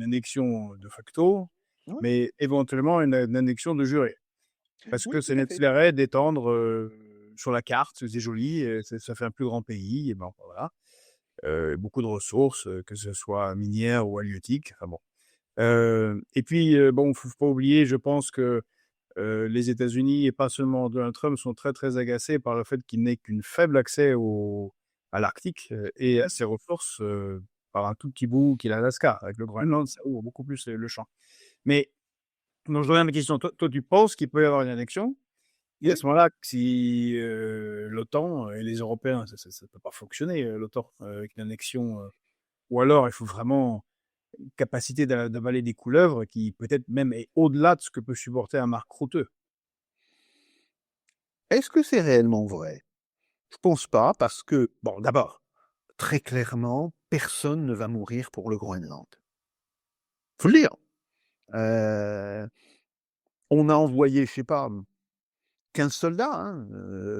annexion de facto, mais éventuellement une annexion de jure. Parce que ça nécessiterait d'étendre sur la carte, c'est joli, ça fait un plus grand pays, et ben voilà. Beaucoup de ressources, que ce soit minières ou halieutiques. Enfin bon. Et puis, bon, faut pas oublier, je pense que les États-Unis et pas seulement Donald Trump sont très très agacés par le fait qu'il n'ait qu'une faible accès à l'Arctique et à ses ressources par un tout petit bout qu'il a l'Alaska. Avec le Groenland, ça ouvre beaucoup plus le champ. Mais donc je reviens à ma question. Toi, tu penses qu'il peut y avoir une annexion? Et à ce moment-là, si l'OTAN et les Européens, ça peut pas fonctionner, l'OTAN, avec une annexion, ou alors il faut vraiment une capacité d'avaler des couleuvres qui peut-être même est au-delà de ce que peut supporter un Mark Rutte. Est-ce que c'est réellement vrai? Je pense pas parce que, bon, d'abord, très clairement, personne ne va mourir pour le Groenland. Faut le dire. On a envoyé, je sais pas, 15 soldats, hein,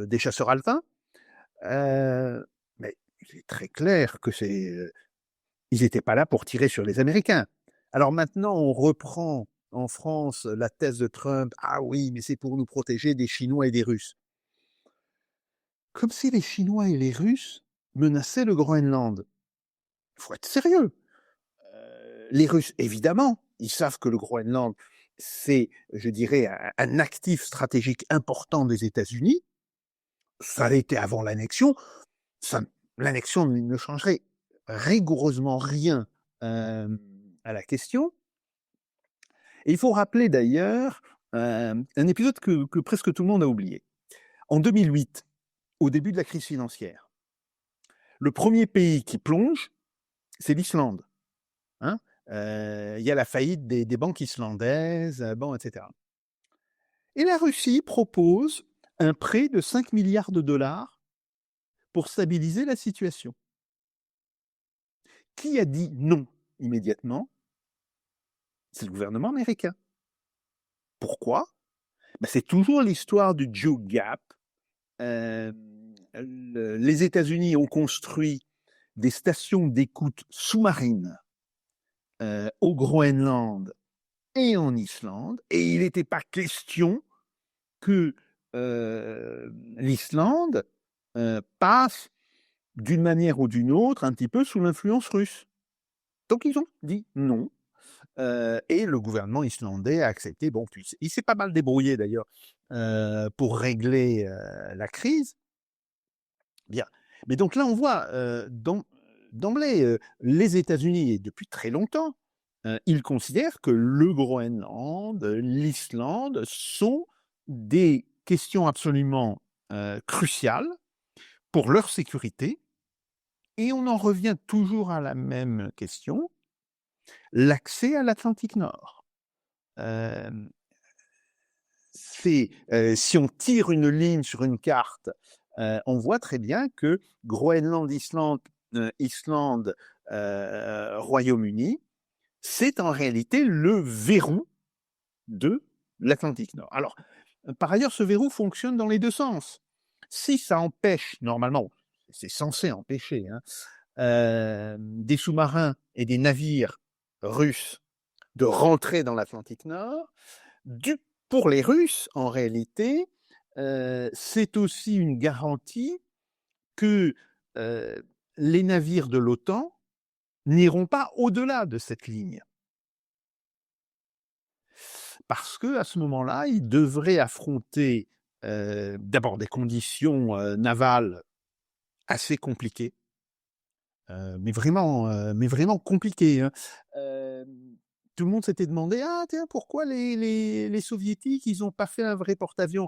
des chasseurs alpins, mais c'est très clair que ils n'étaient pas là pour tirer sur les Américains. Alors maintenant, on reprend en France la thèse de Trump. Ah oui, mais c'est pour nous protéger des Chinois et des Russes. Comme si les Chinois et les Russes menaçaient le Groenland. Il faut être sérieux. Les Russes, évidemment, ils savent que le Groenland, c'est, je dirais, un actif stratégique important des États-Unis. Ça l'était avant l'annexion. L'annexion ne changerait rigoureusement rien à la question. Et il faut rappeler d'ailleurs un épisode que presque tout le monde a oublié. En 2008, au début de la crise financière, le premier pays qui plonge, c'est l'Islande. Hein, il y a la faillite des banques islandaises, bon, etc. Et la Russie propose un prêt de 5 milliards de dollars pour stabiliser la situation. Qui a dit non immédiatement? C'est le gouvernement américain. Pourquoi? Ben, c'est toujours l'histoire du Joe Gap. Les États-Unis ont construit des stations d'écoute sous-marines au Groenland et en Islande, et il n'était pas question que l'Islande passe d'une manière ou d'une autre un petit peu sous l'influence russe. Donc ils ont dit non. Et le gouvernement islandais a accepté. Bon, il s'est pas mal débrouillé d'ailleurs pour régler la crise. Bien. Mais donc là, on voit d'emblée, les États-Unis, et depuis très longtemps, ils considèrent que le Groenland, l'Islande sont des questions absolument cruciales pour leur sécurité. Et on en revient toujours à la même question, l'accès à l'Atlantique Nord. Si on tire une ligne sur une carte, on voit très bien que Groenland, Islande, Royaume-Uni, c'est en réalité le verrou de l'Atlantique Nord. Alors, par ailleurs, ce verrou fonctionne dans les deux sens. Si ça empêche, normalement, c'est censé empêcher, hein, des sous-marins et des navires russes de rentrer dans l'Atlantique Nord, pour les Russes, en réalité, c'est aussi une garantie que les navires de l'OTAN n'iront pas au-delà de cette ligne. Parce qu'à ce moment-là, ils devraient affronter d'abord des conditions navales assez compliquées, mais vraiment compliquées. Hein. Tout le monde s'était demandé, ah tiens, pourquoi les Soviétiques, ils n'ont pas fait un vrai porte-avions?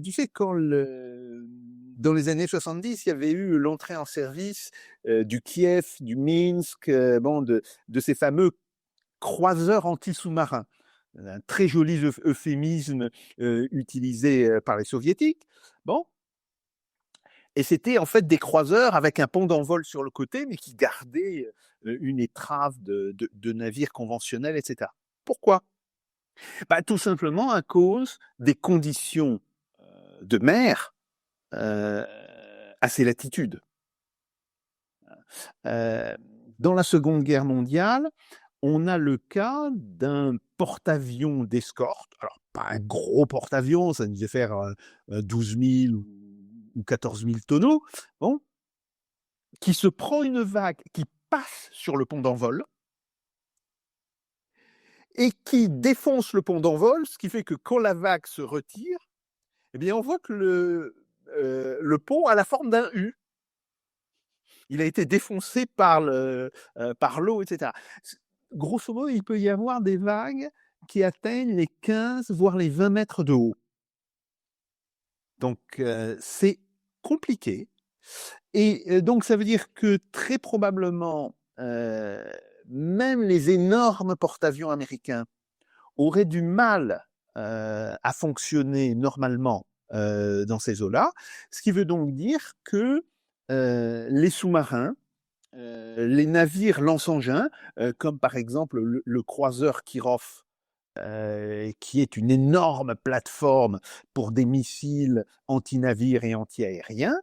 Tu sais, dans les années 70, il y avait eu l'entrée en service du Kiev, du Minsk, de ces fameux croiseurs anti-sous-marins. Un très joli euphémisme utilisé par les Soviétiques. Bon. Et c'était en fait des croiseurs avec un pont d'envol sur le côté, mais qui gardaient une étrave de navires conventionnels, etc. Pourquoi? Tout simplement à cause des conditions de mer à ces latitudes. Dans la Seconde Guerre mondiale, on a le cas d'un porte-avions d'escorte. Alors, pas un gros porte-avions, ça devait faire 12 000 ou 14 000 tonneaux, bon, qui se prend une vague, qui passe sur le pont d'envol et qui défonce le pont d'envol, ce qui fait que quand la vague se retire, eh bien, on voit que le pont a la forme d'un U. Il a été défoncé par l'eau, etc. Grosso modo, il peut y avoir des vagues qui atteignent les 15, voire les 20 mètres de haut. Donc, c'est compliqué. Et donc, ça veut dire que très probablement, même les énormes porte-avions américains auraient du mal à fonctionner normalement dans ces eaux-là. Ce qui veut donc dire que les sous-marins, les navires lance-engins, comme par exemple le croiseur Kirov, qui est une énorme plateforme pour des missiles anti-navires et anti-aériens,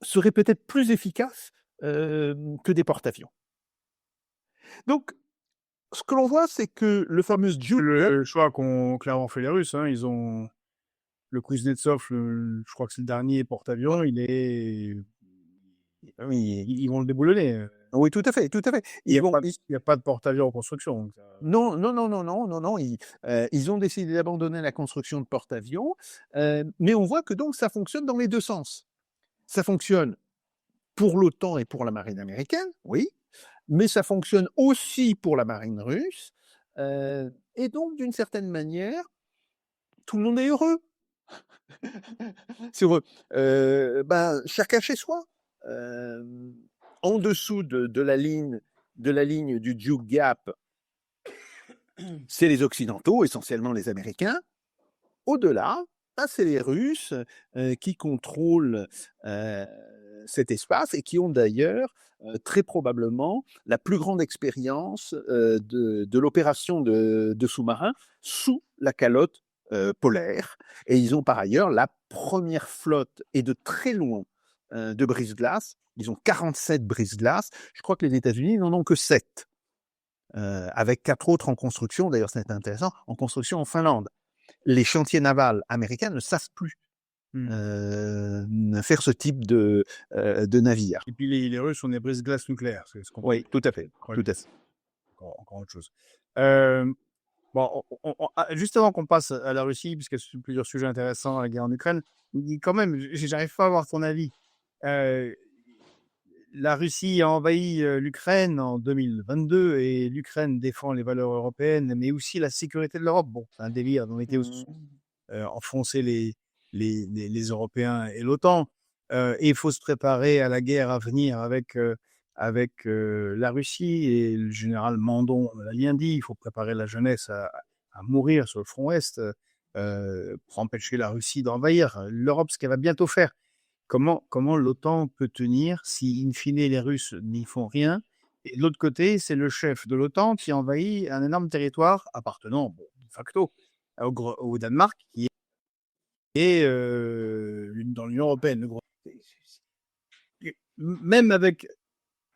seraient peut-être plus efficaces que des porte-avions. Donc, ce que l'on voit, c'est que le fameux Le choix qu'ont clairement fait les Russes, hein, ils ont le Kuznetsov, je crois que c'est le dernier porte-avions, oui, ils vont le déboulonner. oui, tout à fait, tout à fait. Il n'y a pas de porte-avions en construction. Donc Non, non, non, non, non, non, non. Ils ont décidé d'abandonner la construction de porte-avions, mais on voit que donc ça fonctionne dans les deux sens. Ça fonctionne pour l'OTAN et pour la marine américaine, oui, mais ça fonctionne aussi pour la marine russe. Et donc, d'une certaine manière, tout le monde est heureux. C'est heureux. Chacun chez soi. En dessous de la ligne du Duke Gap, c'est les Occidentaux, essentiellement les Américains. Au-delà, c'est les Russes qui contrôlent cet espace et qui ont d'ailleurs très probablement la plus grande expérience de l'opération de sous-marins sous la calotte polaire. Et ils ont par ailleurs la première flotte, et de très loin, de brise-glace. Ils ont 47 brise-glaces. Je crois que les États-Unis n'en ont que 7. Avec 4 autres en construction, d'ailleurs c'est intéressant, en construction en Finlande. Les chantiers navals américains ne savent plus faire ce type de navire. Et puis les Russes ont des brise-glaces nucléaires. Oui, tout à fait. Tout à fait. Encore autre chose. Bon, juste avant qu'on passe à la Russie, puisqu'il y a plusieurs sujets intéressants à la guerre en Ukraine, quand même, j'arrive pas à avoir ton avis. La Russie a envahi l'Ukraine en 2022 et l'Ukraine défend les valeurs européennes, mais aussi la sécurité de l'Europe. Bon, c'est un délire dont était aussi enfoncer les Européens et l'OTAN. Et il faut se préparer à la guerre à venir avec la Russie. Et le général Mandon l'a bien dit, il faut préparer la jeunesse à mourir sur le front Est pour empêcher la Russie d'envahir l'Europe, ce qu'elle va bientôt faire. Comment l'OTAN peut tenir si, in fine, les Russes n'y font rien? Et de l'autre côté, c'est le chef de l'OTAN qui envahit un énorme territoire appartenant, de facto, au Danemark, qui est dans l'Union européenne. Même avec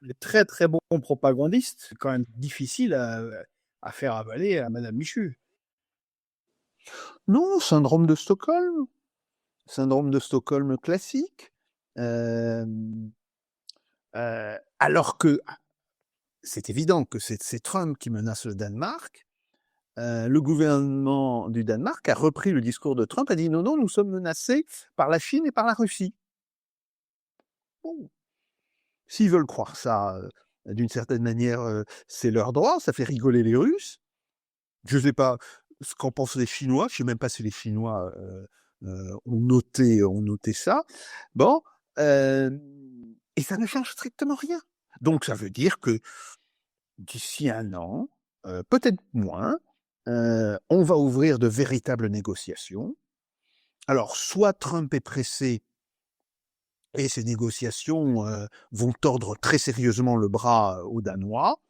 les très très bons propagandistes, c'est quand même difficile à faire avaler à Madame Michu. Non, syndrome de Stockholm. Syndrome de Stockholm classique. Alors que c'est évident que c'est Trump qui menace le Danemark. Le gouvernement du Danemark a repris le discours de Trump, a dit non, non, nous sommes menacés par la Chine et par la Russie. Bon. S'ils veulent croire ça, d'une certaine manière, c'est leur droit, ça fait rigoler les Russes. Je ne sais pas ce qu'en pensent les Chinois, je ne sais même pas si les Chinois ont noté ça. Bon, et ça ne change strictement rien. Donc ça veut dire que d'ici 1 an, peut-être moins, on va ouvrir de véritables négociations. Alors, soit Trump est pressé et ces négociations vont tordre très sérieusement le bras aux Danois,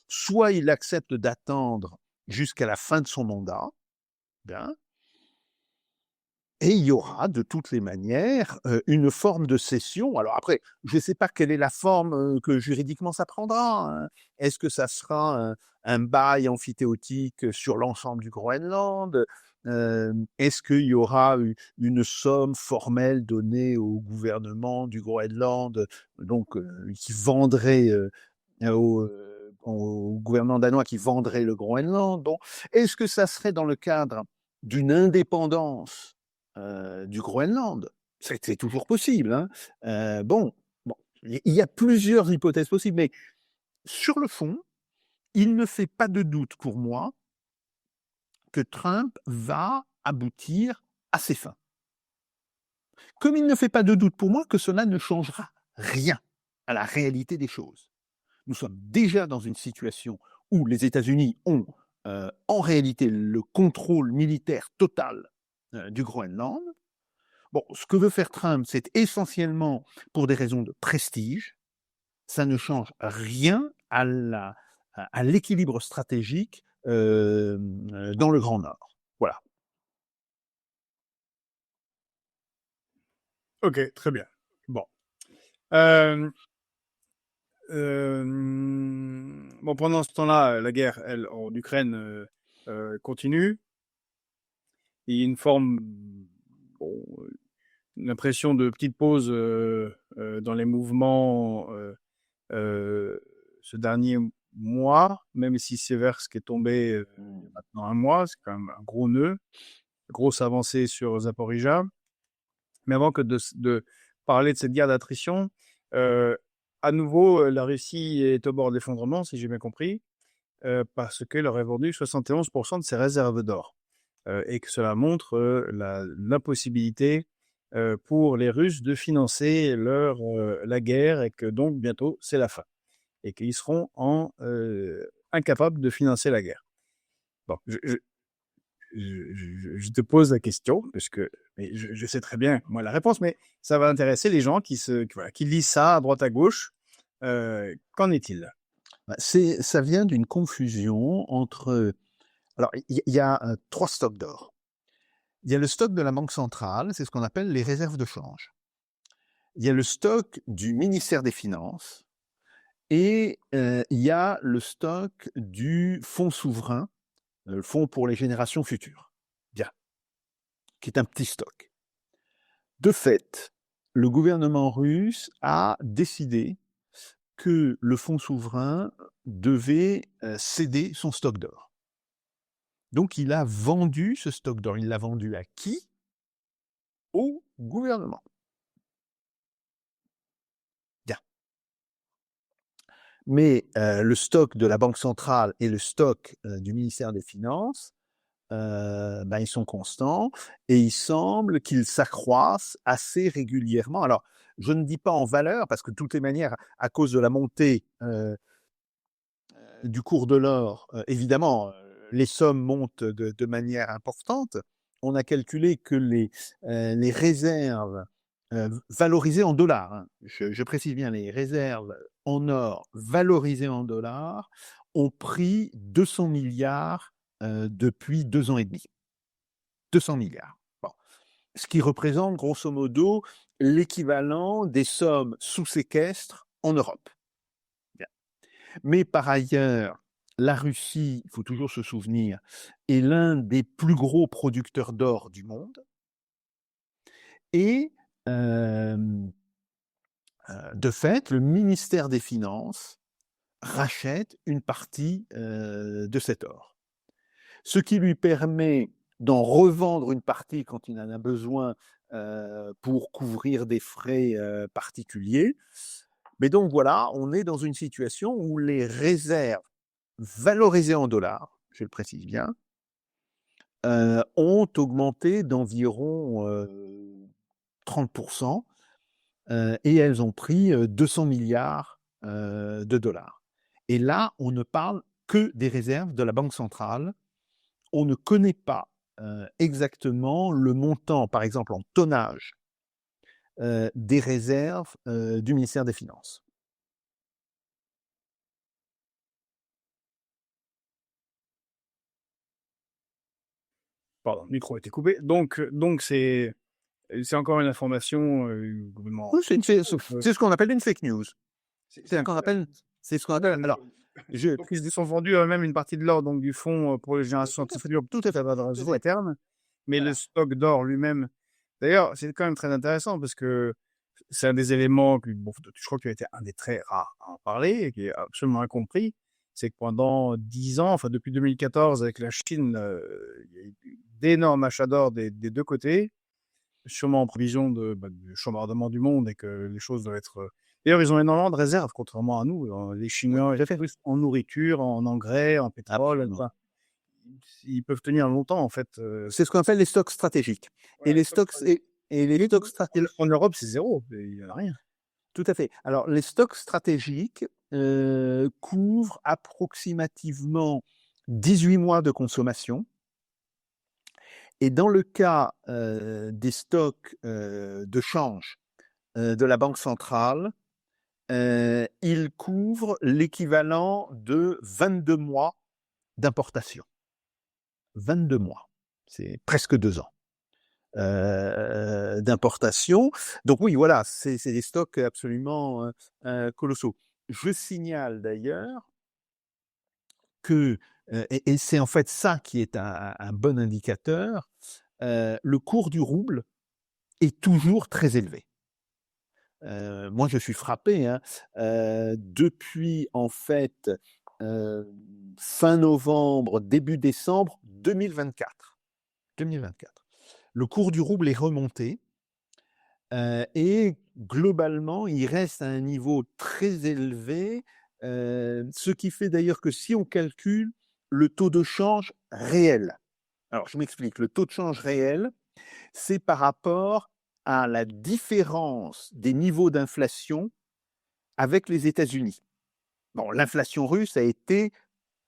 soit il accepte d'attendre jusqu'à la fin de son mandat, bien, et il y aura de toutes les manières une forme de cession. Alors après, je ne sais pas quelle est la forme que juridiquement ça prendra. Hein. Est-ce que ça sera un bail amphithéotique sur l'ensemble du Groenland? Est-ce qu'il y aura une somme formelle donnée au gouvernement du Groenland, donc qui vendrait au gouvernement danois qui vendrait le Groenland? Bon, est-ce que ça serait dans le cadre d'une indépendance du Groenland? C'est toujours possible. Hein. Bon, il y a plusieurs hypothèses possibles, mais sur le fond, il ne fait pas de doute pour moi que Trump va aboutir à ses fins. Comme il ne fait pas de doute pour moi que cela ne changera rien à la réalité des choses. Nous sommes déjà dans une situation où les États-Unis ont en réalité le contrôle militaire total du Groenland. Bon, ce que veut faire Trump, c'est essentiellement pour des raisons de prestige. Ça ne change rien à l'équilibre stratégique dans le Grand Nord. Voilà. Ok, très bien. Bon. Bon, pendant ce temps-là, la guerre, elle, en Ukraine, continue. Il y a une forme, bon, une impression de petite pause dans les mouvements ce dernier mois, même si Seversk est tombé il y a maintenant un mois, c'est quand même un gros nœud, grosse avancée sur Zaporizhzhia. Mais avant que de parler de cette guerre d'attrition, à nouveau, la Russie est au bord de l'effondrement, si j'ai bien compris, parce qu'elle aurait vendu 71% de ses réserves d'or. Et que cela montre l'impossibilité pour les Russes de financer la guerre et que donc bientôt c'est la fin. Et qu'ils seront incapables de financer la guerre. Bon, je te pose la question, parce que mais je sais très bien, moi, la réponse, mais ça va intéresser les gens qui lisent ça à droite à gauche. Qu'en est-il? Ça vient d'une confusion entre... Alors, il y a 3 stocks d'or. Il y a le stock de la Banque centrale, c'est ce qu'on appelle les réserves de change. Il y a le stock du ministère des Finances et il y a le stock du fonds souverain, le fonds pour les générations futures, bien, qui est un petit stock. De fait, le gouvernement russe a décidé que le fonds souverain devait céder son stock d'or. Donc, il a vendu ce stock d'or. Il l'a vendu à qui? Au gouvernement. Bien. Mais le stock de la Banque centrale et le stock du ministère des Finances, ils sont constants et il semble qu'ils s'accroissent assez régulièrement. Alors, je ne dis pas en valeur, parce que de toutes les manières, à cause de la montée du cours de l'or, évidemment, les sommes montent de manière importante. On a calculé que les réserves valorisées en dollars, hein, je précise bien, les réserves en or valorisées en dollars ont pris 200 milliards depuis 2 ans et demi. 200 milliards. Bon. Ce qui représente grosso modo l'équivalent des sommes sous séquestre en Europe. Bien. Mais par ailleurs, la Russie, il faut toujours se souvenir, est l'un des plus gros producteurs d'or du monde. Et de fait, le ministère des Finances rachète une partie de cet or. Ce qui lui permet d'en revendre une partie quand il en a besoin pour couvrir des frais particuliers. Mais donc voilà, on est dans une situation où les réserves valorisées en dollars, je le précise bien, ont augmenté d'environ 30%, et elles ont pris 200 milliards de dollars. Et là, on ne parle que des réserves de la Banque centrale. On ne connaît pas exactement le montant, par exemple en tonnage, des réserves du ministère des Finances. Pardon, le micro a été coupé. Donc c'est encore une information gouvernement. Oui, c'est ce qu'on appelle une fake news. C'est ce qu'on appelle. Alors, donc ils se sont vendus même une partie de l'or, donc du fonds pour les générations futures, tout à fait à terme. Mais le Voilà. stock d'or lui-même, d'ailleurs, c'est quand même très intéressant parce que c'est un des éléments que, bon, je crois que tu as été un des très rares à en parler et qui est absolument incompris. C'est que pendant 10 ans, enfin depuis 2014 avec la Chine, il y a eu d'énormes achats d'or des deux côtés, sûrement en prévision du chambardement du monde et que les choses doivent être. D'ailleurs, ils ont énormément de réserves, contrairement à nous. Les Oui, Chinois, tout à fait. plus en nourriture, en engrais, en pétrole, Absolument. enfin, ils peuvent tenir longtemps en fait. C'est ce qu'on appelle les stocks stratégiques et Voilà, les stocks et les stocks stratégiques. en Europe, c'est zéro, il n'y en a rien. Tout à fait. Alors les stocks stratégiques, couvrent approximativement 18 mois de consommation et dans le cas, des stocks, de change, de la banque centrale, ils couvrent l'équivalent de 22 mois d'importation. 22 mois, c'est presque 2 ans. D'importation. Donc oui, voilà, c'est des stocks absolument colossaux. Je signale d'ailleurs que, et c'est en fait ça qui est un bon indicateur, le cours du rouble est toujours très élevé. Moi, je suis frappé, hein, depuis en fait fin novembre, début décembre 2024. 2024. Le cours du rouble est remonté. Et globalement, il reste à un niveau très élevé, ce qui fait d'ailleurs que si on calcule le taux de change réel, alors je m'explique, le taux de change réel, c'est par rapport à la différence des niveaux d'inflation avec les États-Unis. Bon, l'inflation russe a été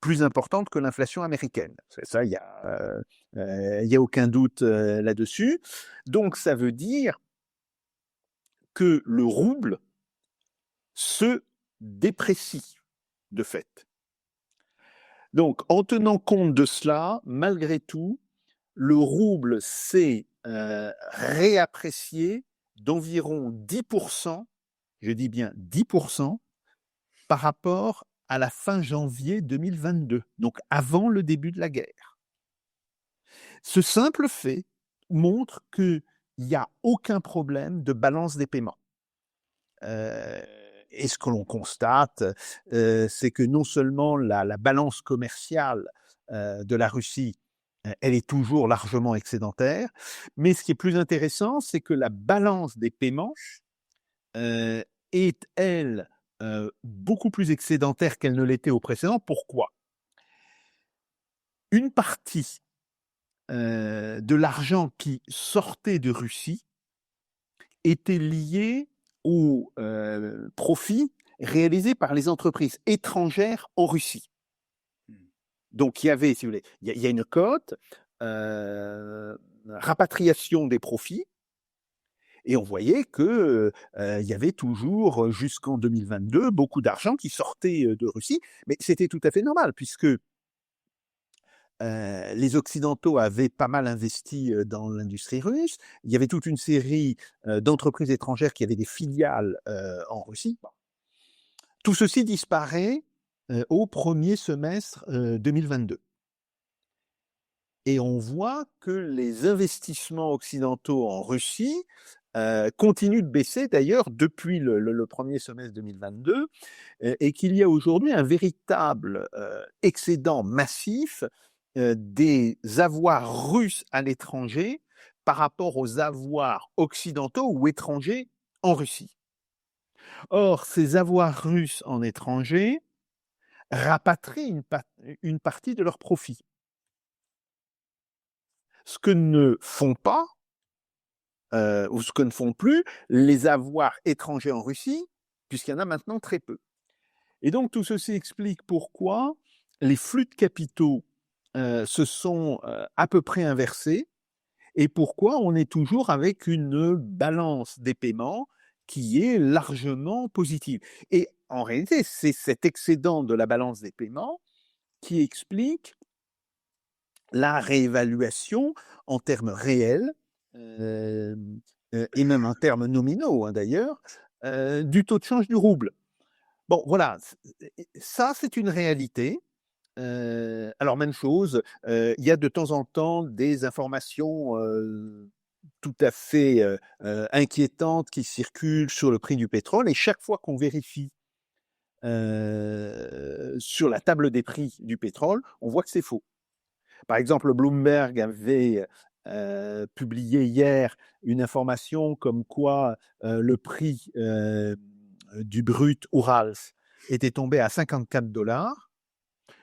plus importante que l'inflation américaine. Ça, il y a aucun doute là-dessus. Donc, ça veut dire que le rouble se déprécie de fait. Donc, en tenant compte de cela, malgré tout, le rouble s'est réapprécié d'environ 10%, je dis bien 10%, par rapport à la fin janvier 2022, donc avant le début de la guerre. Ce simple fait montre qu'il n'y a aucun problème de balance des paiements. Et ce que l'on constate, c'est que non seulement la balance commerciale de la Russie, elle est toujours largement excédentaire, mais ce qui est plus intéressant, c'est que la balance des paiements est, elle, beaucoup plus excédentaire qu'elle ne l'était au précédent. Pourquoi? Une partie de l'argent qui sortait de Russie était liée aux profits réalisés par les entreprises étrangères en Russie. Donc, il y avait, si vous voulez, il y a une cote, rapatriation des profits, et on voyait que il y avait toujours, jusqu'en 2022, beaucoup d'argent qui sortait de Russie, mais c'était tout à fait normal, puisque les Occidentaux avaient pas mal investi dans l'industrie russe. Il y avait toute une série d'entreprises étrangères qui avaient des filiales en Russie. Tout ceci disparaît au premier semestre 2022. Et on voit que les investissements occidentaux en Russie continuent de baisser d'ailleurs depuis le premier semestre 2022 et qu'il y a aujourd'hui un véritable excédent massif des avoirs russes à l'étranger par rapport aux avoirs occidentaux ou étrangers en Russie. Or, ces avoirs russes en étranger rapatrient une partie de leurs profits. Ce que ne font pas, ou ce que ne font plus, les avoirs étrangers en Russie, puisqu'il y en a maintenant très peu. Et donc, tout ceci explique pourquoi les flux de capitaux se sont à peu près inversés et pourquoi on est toujours avec une balance des paiements qui est largement positive. Et en réalité, c'est cet excédent de la balance des paiements qui explique la réévaluation en termes réels et même en termes nominaux hein, d'ailleurs, du taux de change du rouble. Bon, voilà, ça c'est une réalité. alors même chose, il y a de temps en temps des informations tout à fait inquiétantes qui circulent sur le prix du pétrole, et chaque fois qu'on vérifie sur la table des prix du pétrole, on voit que c'est faux. Par exemple, Bloomberg avait publié hier une information comme quoi le prix du brut Urals était tombé à 54 $.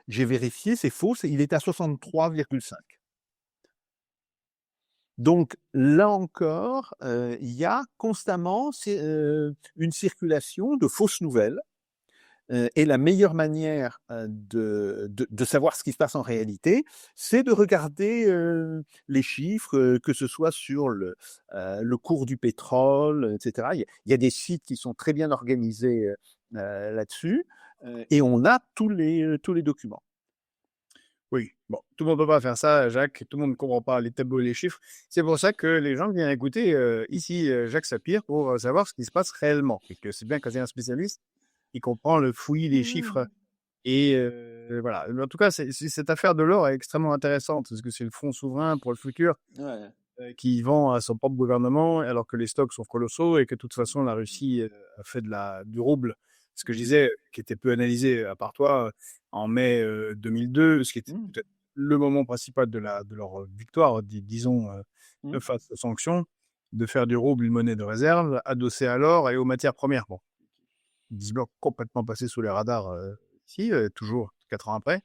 J'ai vérifié, c'est faux, il est à 63,5. Donc là encore, il y a constamment une circulation de fausses nouvelles. Et la meilleure manière de savoir ce qui se passe en réalité, c'est de regarder les chiffres, que ce soit sur le cours du pétrole, etc. Il y a des sites qui sont très bien organisés là-dessus, et on a tous les documents. Oui, bon, tout le monde ne peut pas faire ça, Jacques. Tout le monde ne comprend pas les tableaux et les chiffres. C'est pour ça que les gens viennent écouter ici Jacques Sapir pour savoir ce qui se passe réellement. Et que c'est bien quand il y a un spécialiste qui comprend le fouillis des chiffres. Et voilà. Mais en tout cas, cette affaire de l'or est extrêmement intéressante parce que c'est le fonds souverain pour le futur Ouais. qui vend à son propre gouvernement alors que les stocks sont colossaux et que de toute façon, la Russie a fait du rouble. Ce que je disais, qui était peu analysé à part toi, en mai 2002, ce qui était peut-être le moment principal de leur victoire, disons, face aux sanctions, de faire du rouble une monnaie de réserve, adossée à l'or et aux matières premières. Bon, 10 blocs complètement passés sous les radars ici, toujours 4 ans après.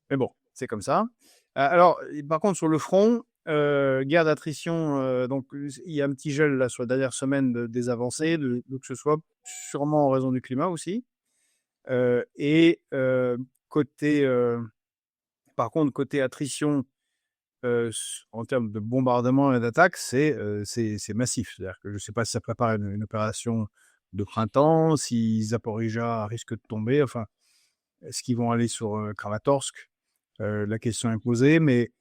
Mais bon, c'est comme ça. Alors, par contre, sur le front, guerre d'attrition, donc il y a un petit gel là sur la dernière semaine des avancées, de que ce soit sûrement en raison du climat aussi. Et côté, par contre, côté attrition, en termes de bombardement et d'attaque, c'est massif. C'est-à-dire que je ne sais pas si ça prépare une opération de printemps, si Zaporijjia risque de tomber. Enfin, est-ce qu'ils vont aller sur Kramatorsk? La question est posée, mais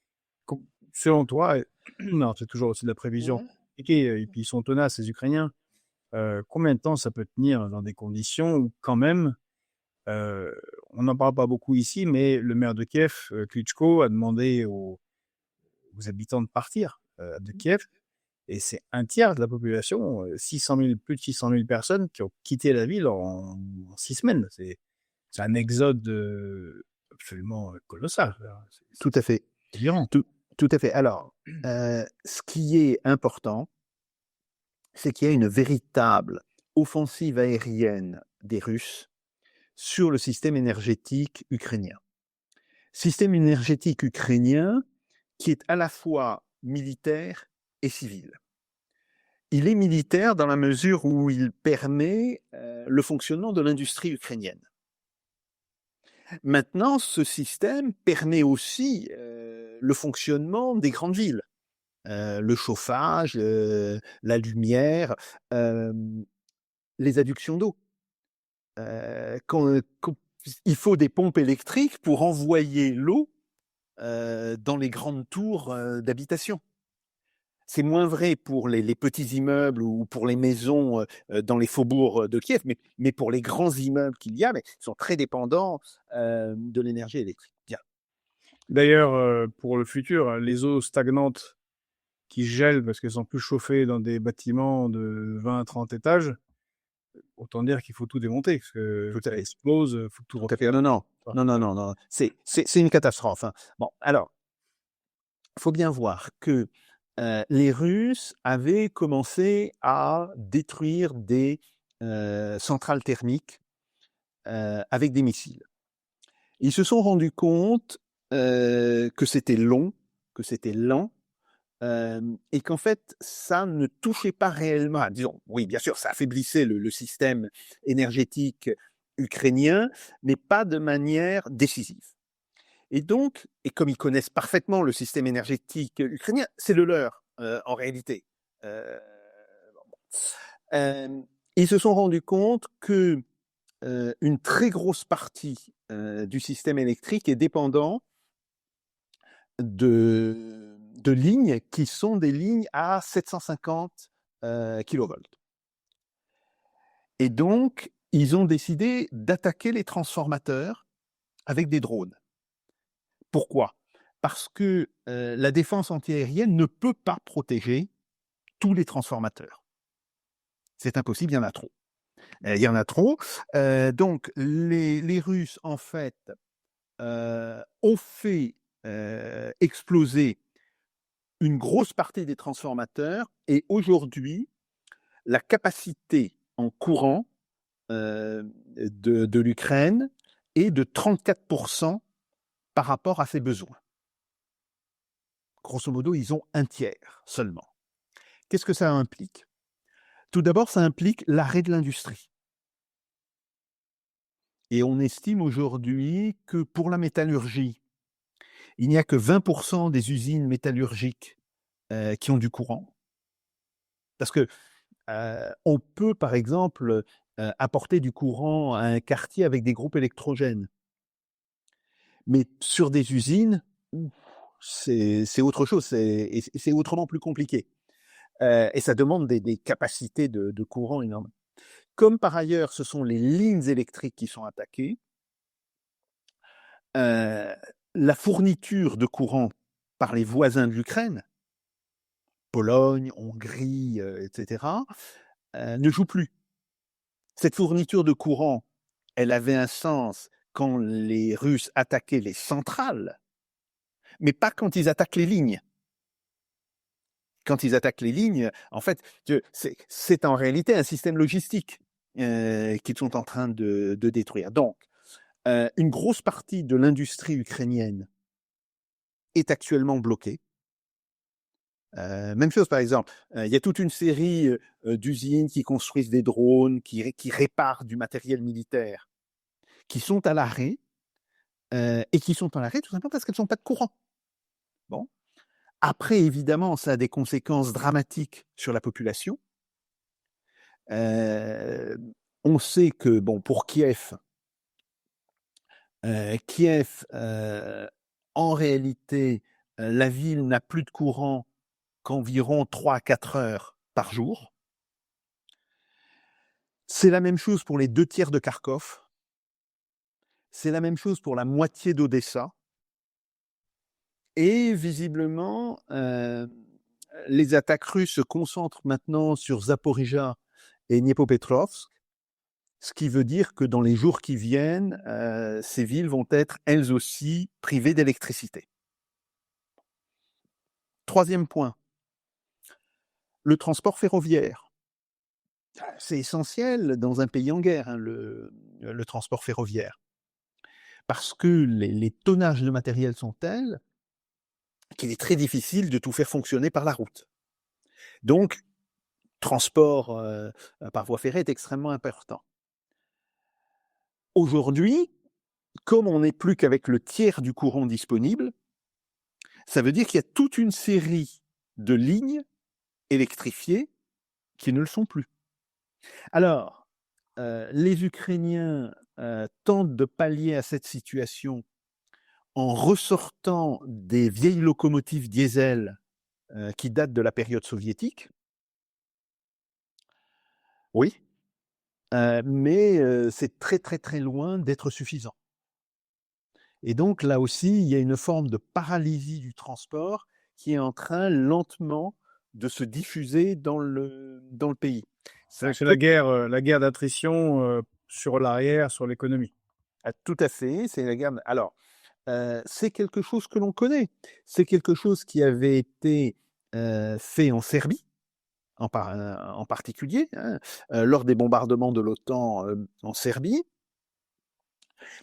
selon toi, non, c'est toujours aussi de la prévision. Et puis ils sont tenaces, les Ukrainiens. Combien de temps ça peut tenir dans des conditions où, quand même, on n'en parle pas beaucoup ici, mais le maire de Kiev, Klitschko, a demandé aux habitants de partir de Kiev. Et c'est un tiers de la population, 600 000, plus de 600 000 personnes qui ont quitté la ville en 6 semaines. C'est un exode absolument colossal. Tout à fait. C'est violent. Tout à fait. Alors, ce qui est important, c'est qu'il y a une véritable offensive aérienne des Russes sur le système énergétique ukrainien. Système énergétique ukrainien qui est à la fois militaire et civil. Il est militaire dans la mesure où il permet le fonctionnement de l'industrie ukrainienne. Maintenant, ce système permet aussi le fonctionnement des grandes villes. Le chauffage, la lumière, les adductions d'eau. Quand il faut des pompes électriques pour envoyer l'eau dans les grandes tours d'habitation. C'est moins vrai pour les petits immeubles ou pour les maisons dans les faubourgs de Kiev, mais pour les grands immeubles qu'il y a, mais ils sont très dépendants de l'énergie électrique. Bien. D'ailleurs, pour le futur, les eaux stagnantes qui gèlent parce qu'elles sont plus chauffées dans des bâtiments de 20 à 30 étages, autant dire qu'il faut tout démonter, parce que ça explose, il faut tout refaire. Non. C'est une catastrophe. Hein. Bon, alors, il faut bien voir que les Russes avaient commencé à détruire des centrales thermiques avec des missiles. Ils se sont rendus compte que c'était long, que c'était lent, et qu'en fait, ça ne touchait pas réellement. Disons, oui, bien sûr, ça affaiblissait le système énergétique ukrainien, mais pas de manière décisive. Et donc, et comme ils connaissent parfaitement le système énergétique ukrainien, c'est le leur, en réalité. Ils se sont rendus compte que une très grosse partie du système électrique est dépendant de lignes qui sont des lignes à 750 kV. Et donc, ils ont décidé d'attaquer les transformateurs avec des drones. Pourquoi? Parce que la défense antiaérienne ne peut pas protéger tous les transformateurs. C'est impossible, il y en a trop. Il y en a trop. Donc, les Russes, en fait, ont fait exploser une grosse partie des transformateurs et aujourd'hui, la capacité en courant de l'Ukraine est de 34% par rapport à ses besoins. Grosso modo, ils ont un tiers seulement. Qu'est-ce que ça implique? Tout d'abord, ça implique l'arrêt de l'industrie. Et on estime aujourd'hui que pour la métallurgie, il n'y a que 20% des usines métallurgiques qui ont du courant. Parce que on peut, par exemple, apporter du courant à un quartier avec des groupes électrogènes. Mais sur des usines, c'est autre chose, c'est autrement plus compliqué. Et ça demande des capacités de courant énormes. Comme par ailleurs, ce sont les lignes électriques qui sont attaquées, la fourniture de courant par les voisins de l'Ukraine, Pologne, Hongrie, etc., ne joue plus. Cette fourniture de courant, elle avait un sens quand les Russes attaquaient les centrales, mais pas quand ils attaquent les lignes. Quand ils attaquent les lignes, en fait, c'est en réalité un système logistique qu'ils sont en train de détruire. Donc, une grosse partie de l'industrie ukrainienne est actuellement bloquée. Même chose, par exemple, il y a toute une série d'usines qui construisent des drones, qui réparent du matériel militaire, qui sont à l'arrêt, et qui sont à l'arrêt tout simplement parce qu'elles n'ont pas de courant. Bon. Après, évidemment, ça a des conséquences dramatiques sur la population. On sait que, bon, pour Kiev, en réalité, la ville n'a plus de courant qu'environ 3 à 4 heures par jour. C'est la même chose pour les 2 tiers de Kharkov. C'est la même chose pour la moitié d'Odessa. Et visiblement, les attaques russes se concentrent maintenant sur Zaporijjia et Dniepropetrovsk, ce qui veut dire que dans les jours qui viennent, ces villes vont être elles aussi privées d'électricité. Troisième point, le transport ferroviaire. C'est essentiel dans un pays en guerre, hein, le transport ferroviaire. Parce que les tonnages de matériel sont tels qu'il est très difficile de tout faire fonctionner par la route. Donc, transport par voie ferrée est extrêmement important. Aujourd'hui, comme on n'est plus qu'avec le tiers du courant disponible, ça veut dire qu'il y a toute une série de lignes électrifiées qui ne le sont plus. Alors, les Ukrainiens tentent de pallier à cette situation en ressortant des vieilles locomotives diesel qui datent de la période soviétique. Oui, mais c'est très très très loin d'être suffisant. Et donc là aussi, il y a une forme de paralysie du transport qui est en train lentement de se diffuser dans le pays. C'est la guerre d'attrition sur l'arrière, sur l'économie. Tout à fait, c'est la guerre. Alors, c'est quelque chose que l'on connaît. C'est quelque chose qui avait été fait en Serbie, en particulier, hein, lors des bombardements de l'OTAN en Serbie.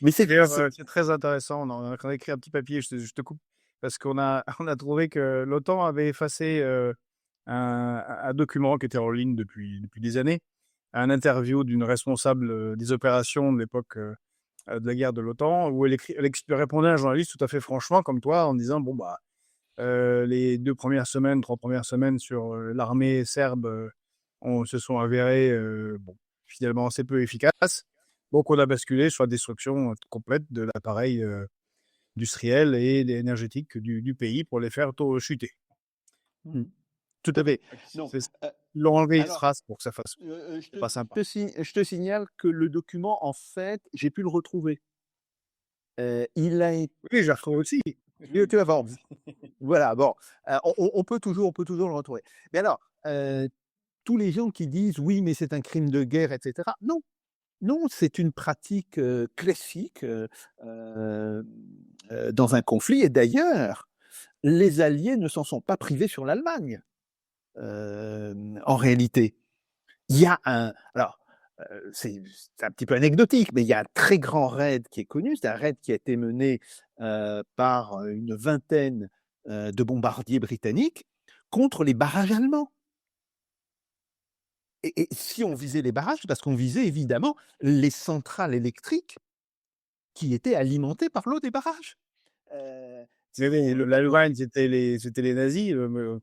Mais d'ailleurs, c'est très intéressant. On a écrit un petit papier, je te coupe, parce qu'on a, on a trouvé que l'OTAN avait effacé un document qui était en ligne depuis des années, un interview d'une responsable des opérations de l'époque de la guerre de l'OTAN, où elle répondait à un journaliste tout à fait franchement, comme toi, en disant bon bah les 3 premières semaines sur l'armée serbe se sont avérées bon, finalement assez peu efficaces. Donc on a basculé sur la destruction complète de l'appareil industriel et énergétique du pays pour les faire chuter. Tout à fait. Ils l'ont enlevé Trace pour que ça fasse pas sympa. Je te signale que le document, en fait, j'ai pu le retrouver. Il a été... Oui, je la retrouve aussi. Tu vas voir. Voilà, bon, on peut toujours le retrouver. Mais alors, tous les gens qui disent: «Oui, mais c'est un crime de guerre» et cetera. Non, non, c'est une pratique, classique, dans un conflit et d'ailleurs, les Alliés ne s'en sont pas privés sur l'Allemagne, en réalité. Il y a c'est un petit peu anecdotique, mais il y a un très grand raid qui est connu. C'est un raid qui a été mené par une vingtaine de bombardiers britanniques contre les barrages allemands. Et si on visait les barrages, c'est parce qu'on visait évidemment les centrales électriques qui étaient alimentées par l'eau des barrages. Euh, L'Allemagne, c'était les nazis.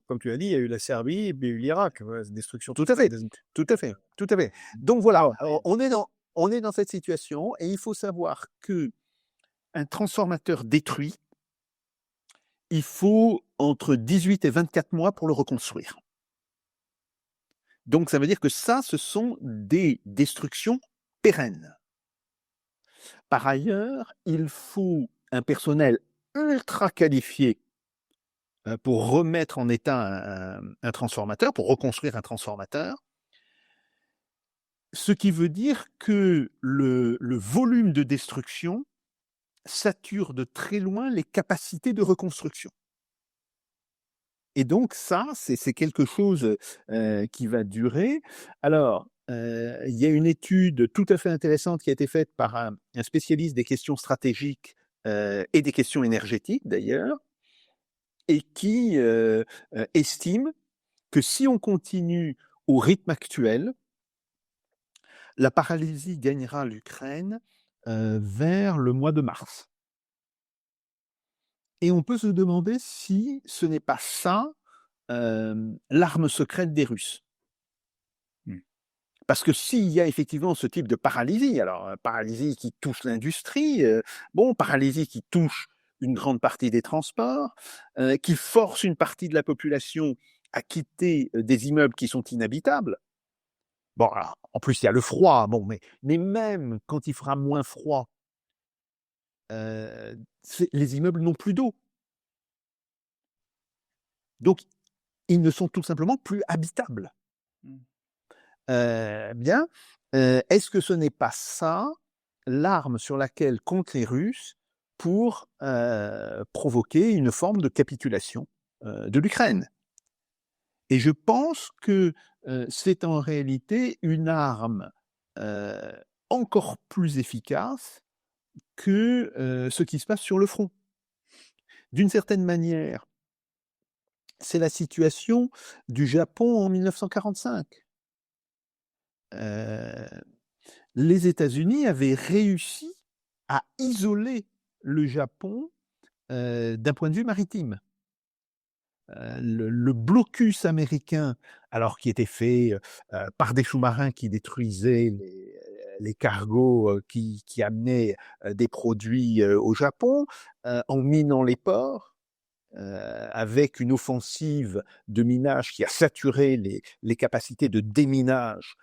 Comme tu as dit, il y a eu la Serbie et puis il y a eu l'Irak. Voilà, c'est destruction Tout à totale. fait, tout à fait, tout à fait. Donc voilà, on est dans cette situation et il faut savoir que un transformateur détruit, il faut entre 18 et 24 mois pour le reconstruire. Donc ça veut dire que ça, ce sont des destructions pérennes. Par ailleurs, il faut un personnel ultra qualifié pour remettre en état un transformateur, pour reconstruire un transformateur. Ce qui veut dire que le volume de destruction sature de très loin les capacités de reconstruction. Et donc ça, c'est quelque chose qui va durer. Alors, il y a une étude tout à fait intéressante qui a été faite par un spécialiste des questions stratégiques et des questions énergétiques d'ailleurs, et qui estime que si on continue au rythme actuel, la paralysie gagnera l'Ukraine vers le mois de mars. Et on peut se demander si ce n'est pas ça l'arme secrète des Russes. Parce que s'il y a effectivement ce type de paralysie, alors paralysie qui touche l'industrie, paralysie qui touche une grande partie des transports, qui force une partie de la population à quitter des immeubles qui sont inhabitables. Bon, alors, en plus, il y a le froid, mais même quand il fera moins froid, les immeubles n'ont plus d'eau. Donc, ils ne sont tout simplement plus habitables. Bien, est-ce que ce n'est pas ça l'arme sur laquelle comptent les Russes pour provoquer une forme de capitulation de l'Ukraine? Et je pense que c'est en réalité une arme encore plus efficace que ce qui se passe sur le front. D'une certaine manière, c'est la situation du Japon en 1945. Les États-Unis avaient réussi à isoler le Japon d'un point de vue maritime. Le blocus américain, alors qui était fait par des sous-marins qui détruisaient les cargos qui amenaient des produits au Japon, en minant les ports, avec une offensive de minage qui a saturé les capacités de déminage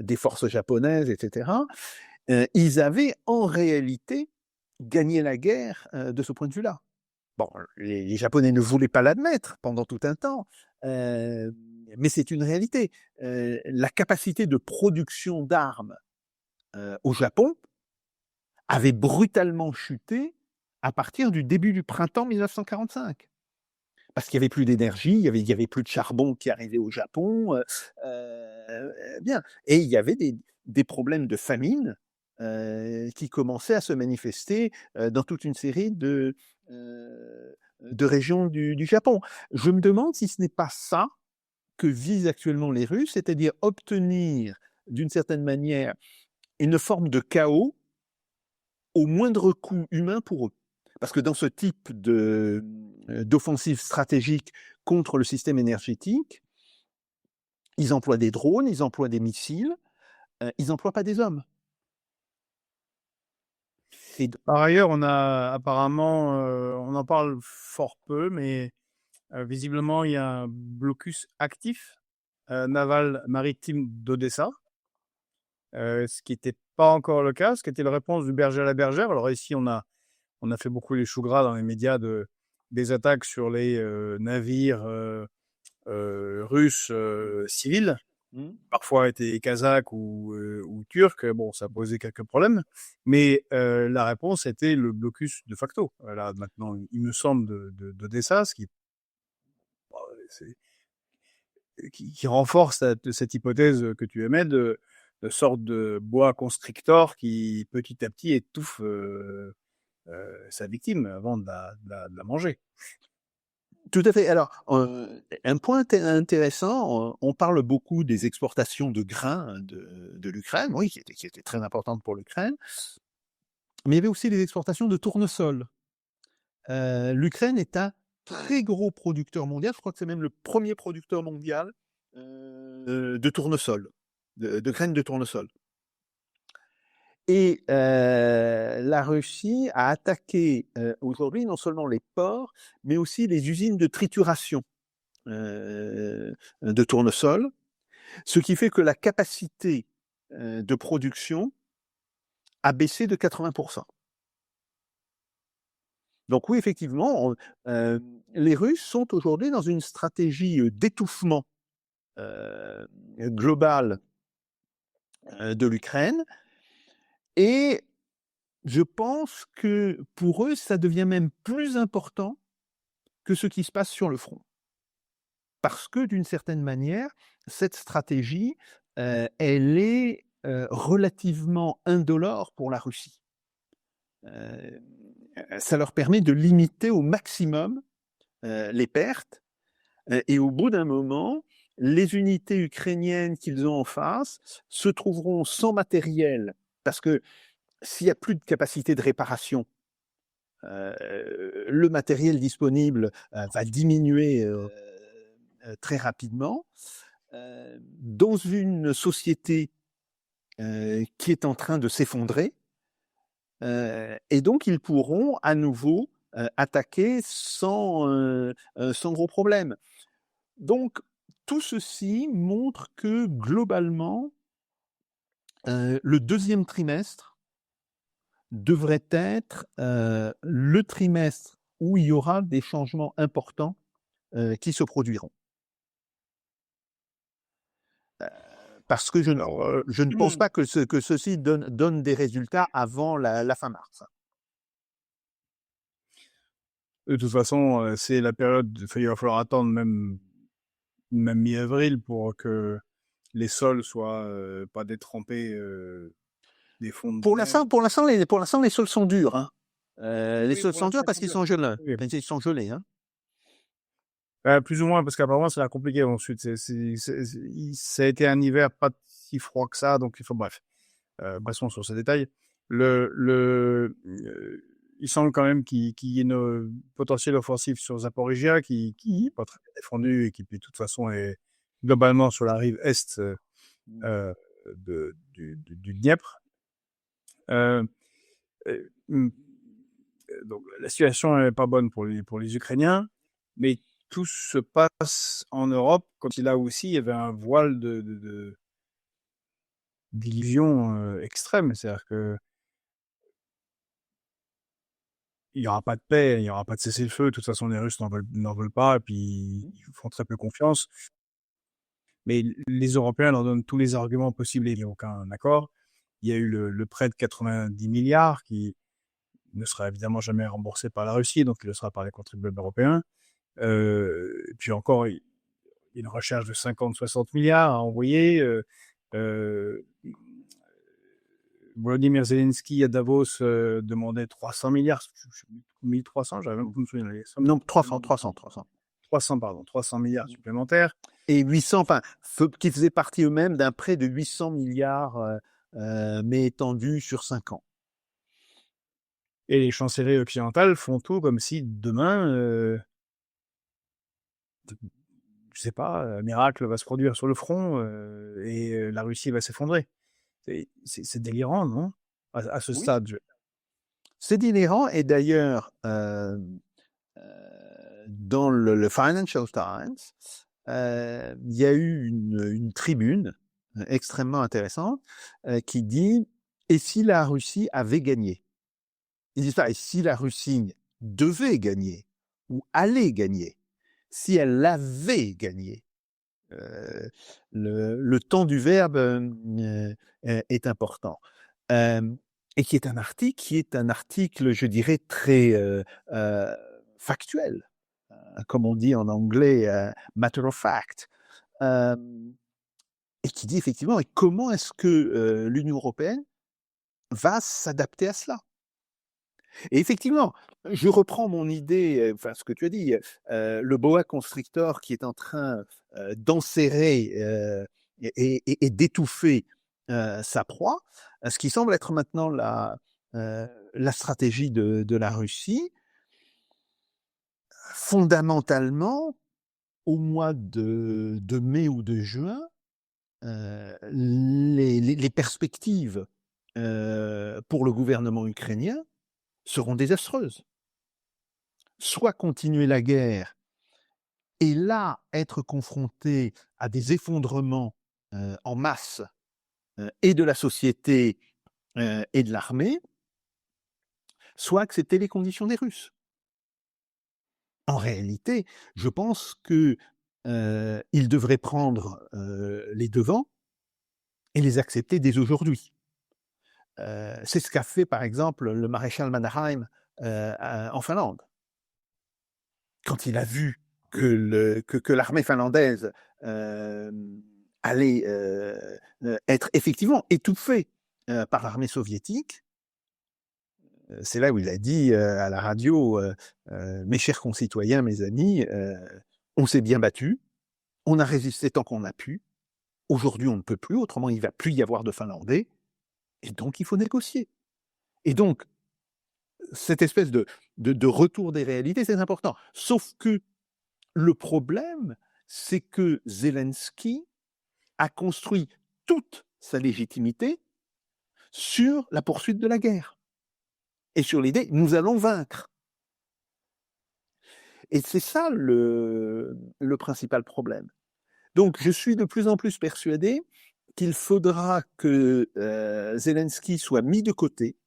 des forces japonaises, etc., ils avaient en réalité gagné la guerre de ce point de vue-là. Bon, les Japonais ne voulaient pas l'admettre pendant tout un temps, mais c'est une réalité. La capacité de production d'armes au Japon avait brutalement chuté à partir du début du printemps 1945. Parce qu'il n'y avait plus d'énergie, il y avait plus de charbon qui arrivait au Japon. Bien. Et il y avait des problèmes de famine qui commençaient à se manifester dans toute une série de régions du Japon. Je me demande si ce n'est pas ça que visent actuellement les Russes, c'est-à-dire obtenir d'une certaine manière une forme de chaos au moindre coût humain pour eux. Parce que dans ce type d'offensive stratégique contre le système énergétique, ils emploient des drones, ils emploient des missiles, ils n'emploient pas des hommes. Par ailleurs, on a apparemment, on en parle fort peu, mais visiblement, il y a un blocus actif naval maritime d'Odessa. ce qui n'était pas encore le cas, ce qui était la réponse du berger à la bergère. Alors ici, on a fait beaucoup les choux gras dans les médias des attaques sur les navires russes civils, parfois étaient kazakhs ou turcs. Bon, ça posait quelques problèmes, mais la réponse était le blocus de facto. Là, maintenant, il me semble, d'Odessa, ce qui renforce cette hypothèse que tu émets de sorte de boa constrictor qui, petit à petit, étouffe sa victime avant de la manger. Tout à fait. Alors, un point intéressant, on parle beaucoup des exportations de grains de l'Ukraine, oui, qui étaient très importantes pour l'Ukraine, mais il y avait aussi les exportations de tournesol. L'Ukraine est un très gros producteur mondial, je crois que c'est même le premier producteur mondial de tournesol, de graines de tournesol. Et la Russie a attaqué aujourd'hui non seulement les ports, mais aussi les usines de trituration de tournesol, ce qui fait que la capacité de production a baissé de 80%. Donc oui, effectivement, les Russes sont aujourd'hui dans une stratégie d'étouffement global de l'Ukraine. Et je pense que pour eux, ça devient même plus important que ce qui se passe sur le front. Parce que d'une certaine manière, cette stratégie, elle est relativement indolore pour la Russie. Ça leur permet de limiter au maximum les pertes. Et au bout d'un moment, les unités ukrainiennes qu'ils ont en face se trouveront sans matériel, parce que s'il n'y a plus de capacité de réparation, le matériel disponible va diminuer très rapidement. Dans une société qui est en train de s'effondrer, et donc ils pourront à nouveau attaquer sans gros problème. Donc, tout ceci montre que globalement, le deuxième trimestre devrait être le trimestre où il y aura des changements importants qui se produiront. Parce que je ne pense pas que ceci donne des résultats avant la fin mars. De toute façon, c'est la période, il va falloir attendre même mi-avril pour que les sols soient pas détrempés des fonds de neige. Pour l'instant, les sols sont durs. Hein. Les sols sont durs parce qu'ils sont gelés. Oui. Ils sont gelés. Hein. Plus ou moins, parce qu'apparemment, ça a compliqué ensuite. Ça a été un hiver pas si froid que ça, donc bref. Passons sur ces détails. Il semble quand même qu'il y ait une potentiel offensif sur Zaporizhia qui n'est pas très bien défendu et qui, de toute façon, est globalement sur la rive est du Dniepr. Donc, la situation n'est pas bonne pour les Ukrainiens, mais tout se passe en Europe, quand là aussi il y avait un voile d'illusion extrême. C'est-à-dire que il n'y aura pas de paix, il n'y aura pas de cessez-le-feu. De toute façon, les Russes n'en veulent pas, et puis ils font très peu confiance. Mais les Européens leur donnent tous les arguments possibles et il n'y a aucun accord. Il y a eu le prêt de 90 milliards qui ne sera évidemment jamais remboursé par la Russie, donc il le sera par les contribuables européens. Et puis encore, il y a une recherche de 50-60 milliards à envoyer. Volodymyr Zelensky à Davos demandait 300 milliards, 1300, j'avais même pas me souvenir. Non, 300. 300 milliards supplémentaires. Et 800, qui faisaient partie eux-mêmes d'un prêt de 800 milliards, mais étendu sur 5 ans. Et les chancelleries occidentales font tout comme si demain, je sais pas, un miracle va se produire sur le front et la Russie va s'effondrer. C'est délirant, non? À ce stade. C'est délirant, et d'ailleurs, dans le Financial Times, il y a eu une tribune extrêmement intéressante qui dit: «Et si la Russie avait gagné?» Il dit ça: «Et si la Russie devait gagner ou allait gagner? Si elle avait gagné?» Le temps du verbe est important. Et qui est un article, je dirais, très factuel, comme on dit en anglais, matter of fact. Euh, et qui dit effectivement, et comment est-ce que l'Union européenne va s'adapter à cela? Et effectivement, je reprends mon idée, enfin ce que tu as dit, le boa constrictor qui est en train d'enserrer et d'étouffer sa proie, ce qui semble être maintenant la stratégie de la Russie, fondamentalement, au mois de mai ou de juin, les perspectives pour le gouvernement ukrainien seront désastreuses. Soit continuer la guerre et là être confronté à des effondrements en masse et de la société et de l'armée, soit accepter les conditions des Russes. En réalité, je pense que ils devraient prendre les devants et les accepter dès aujourd'hui. C'est ce qu'a fait par exemple le maréchal Mannerheim en Finlande. Quand il a vu que l'armée finlandaise allait être effectivement étouffée par l'armée soviétique, c'est là où il a dit à la radio, mes chers concitoyens, mes amis, on s'est bien battu, on a résisté tant qu'on a pu, aujourd'hui on ne peut plus, autrement il ne va plus y avoir de Finlandais, et donc il faut négocier. Et donc, cette espèce de retour des réalités, c'est important. Sauf que le problème, c'est que Zelensky a construit toute sa légitimité sur la poursuite de la guerre et sur l'idée nous allons vaincre. Et c'est ça le principal problème. Donc je suis de plus en plus persuadé qu'il faudra que Zelensky soit mis de côté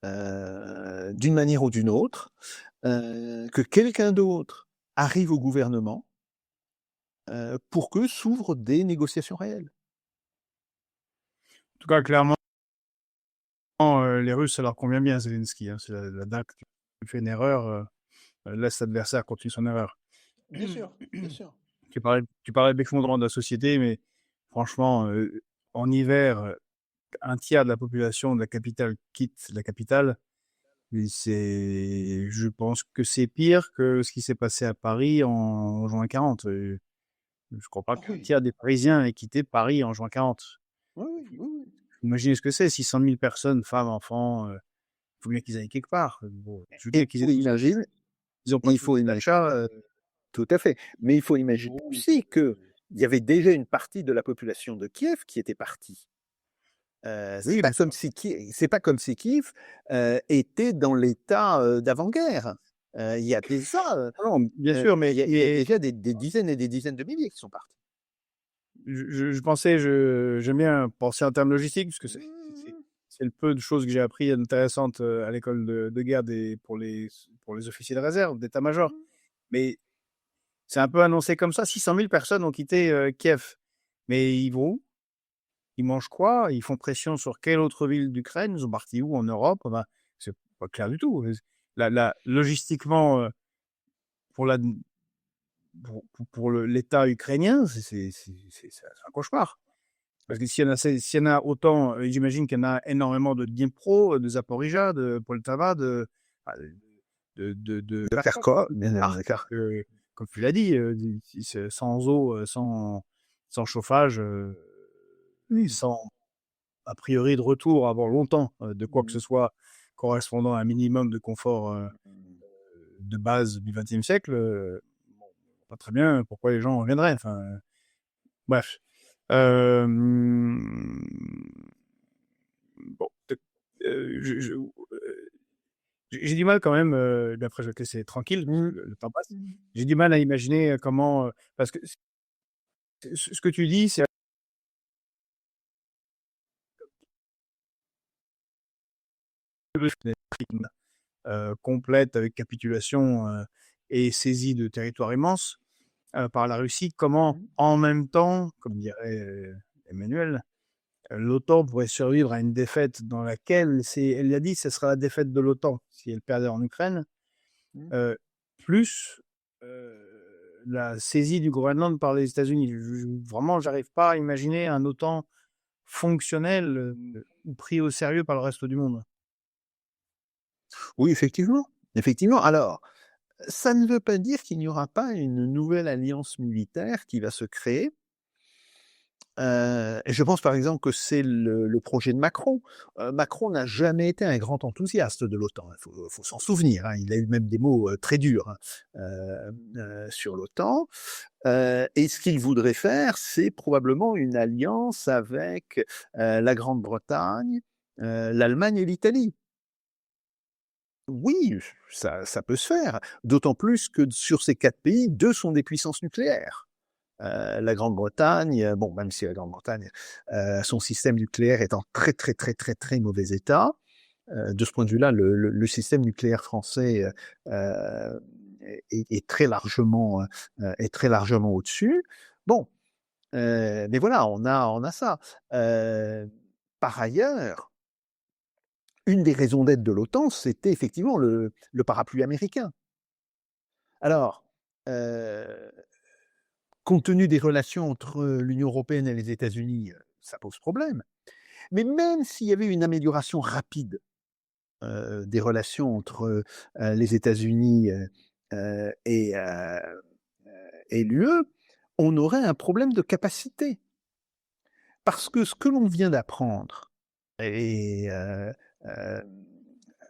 d'une manière ou d'une autre, que quelqu'un d'autre arrive au gouvernement pour que s'ouvrent des négociations réelles. En tout cas, clairement, les Russes, ça leur convient bien, Zelensky. Hein. C'est la date que tu fais une erreur, laisse l'adversaire continuer son erreur. Bien sûr, bien sûr. Tu parlais de l'effondrement de la société, mais franchement, en hiver, un tiers de la population de la capitale quitte la capitale. Je pense que c'est pire que ce qui s'est passé à Paris en juin 40. Je ne crois pas qu'un tiers des Parisiens aient quitté Paris en juin 40. Oui, oui, oui. Imaginez ce que c'est, 600 000 personnes, femmes, enfants, il faut bien qu'ils aillent quelque part. Bon, je veux Et bien qu'ils ils ont pas il de faut imaginer, d'achat. tout à fait. Mais il faut imaginer aussi qu'il y avait déjà une partie de la population de Kiev qui était partie. Oui, C'est pas comme si Kiev était dans l'état d'avant-guerre. Il y a déjà, non, bien sûr, mais il y a déjà des dizaines et des dizaines de milliers qui sont partis. je pensais, j'aime bien penser en termes logistiques, parce que c'est le peu de choses que j'ai appris intéressantes à l'école de guerre pour les officiers de réserve, d'état-major. Mais c'est un peu annoncé comme ça. 600 000 personnes ont quitté Kiev. Mais ils vont où? Ils mangent quoi? Ils font pression sur quelle autre ville d'Ukraine? Ils sont partis où? En Europe? Ben, c'est pas clair du tout. Logistiquement, pour la, pour l'État ukrainien, c'est un cauchemar. Parce que s'il y en a autant, j'imagine qu'il y en a énormément de Dnipro, de Zaporizhia, de Poltava, de Kharkov, comme tu l'as dit, sans eau, sans chauffage, sans a priori de retour avant longtemps de quoi que ce soit correspondant à un minimum de confort de base du XXe siècle. Bon, pas très bien pourquoi les gens reviendraient. Enfin, bref. Bon, j'ai du mal quand même, après je vais te laisser tranquille, le temps passe. J'ai du mal à imaginer comment, parce que ce que tu dis, c'est complète avec capitulation et saisie de territoires immenses par la Russie, comment Mmh. en même temps, comme dirait Emmanuel, l'OTAN pourrait survivre à une défaite dans laquelle, elle a dit, ce sera la défaite de l'OTAN si elle perdait en Ukraine, Mmh. plus la saisie du Groenland par les États-Unis. Vraiment, j'arrive pas à imaginer un OTAN fonctionnel ou pris au sérieux par le reste du monde. Oui, effectivement, effectivement. Alors, ça ne veut pas dire qu'il n'y aura pas une nouvelle alliance militaire qui va se créer. Et je pense par exemple que c'est le projet de Macron. Macron n'a jamais été un grand enthousiaste de l'OTAN, il faut s'en souvenir, hein. Il a eu même des mots, très durs, hein, sur l'OTAN. Et ce qu'il voudrait faire, c'est probablement une alliance avec, la Grande-Bretagne, l'Allemagne et l'Italie. Oui, ça peut se faire, d'autant plus que sur ces 4 pays, 2 sont des puissances nucléaires. La Grande-Bretagne, bon, même si la Grande-Bretagne, son système nucléaire est en très, très, très, très, très mauvais état. De ce point de vue-là, le système nucléaire français, est très largement au-dessus. Bon, mais voilà, on a ça. Par ailleurs, une des raisons d'être de l'OTAN, c'était effectivement le parapluie américain. Alors, heu compte tenu des relations entre l'Union européenne et les États-Unis, ça pose problème. Mais même s'il y avait une amélioration rapide, des relations entre, les États-Unis, heu et heu et l'UE, on aurait un problème de capacité. Parce que ce que l'on vient d'apprendre et hem,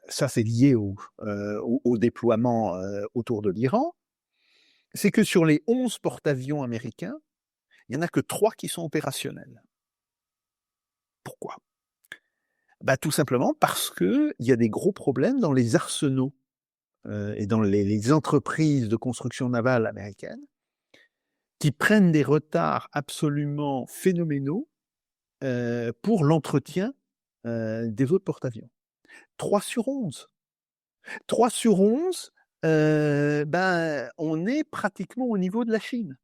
ça c'est lié au déploiement, autour de l'Iran, c'est que sur les 11 porte-avions américains, il y en a que 3 qui sont opérationnels. Pourquoi? Bah, tout simplement parce qu'il y a des gros problèmes dans les arsenaux, et dans les entreprises de construction navale américaines qui prennent des retards absolument phénoménaux, pour l'entretien, des autres porte-avions. 3 sur 11. 3 sur 11, ben, on est pratiquement au niveau de la Chine,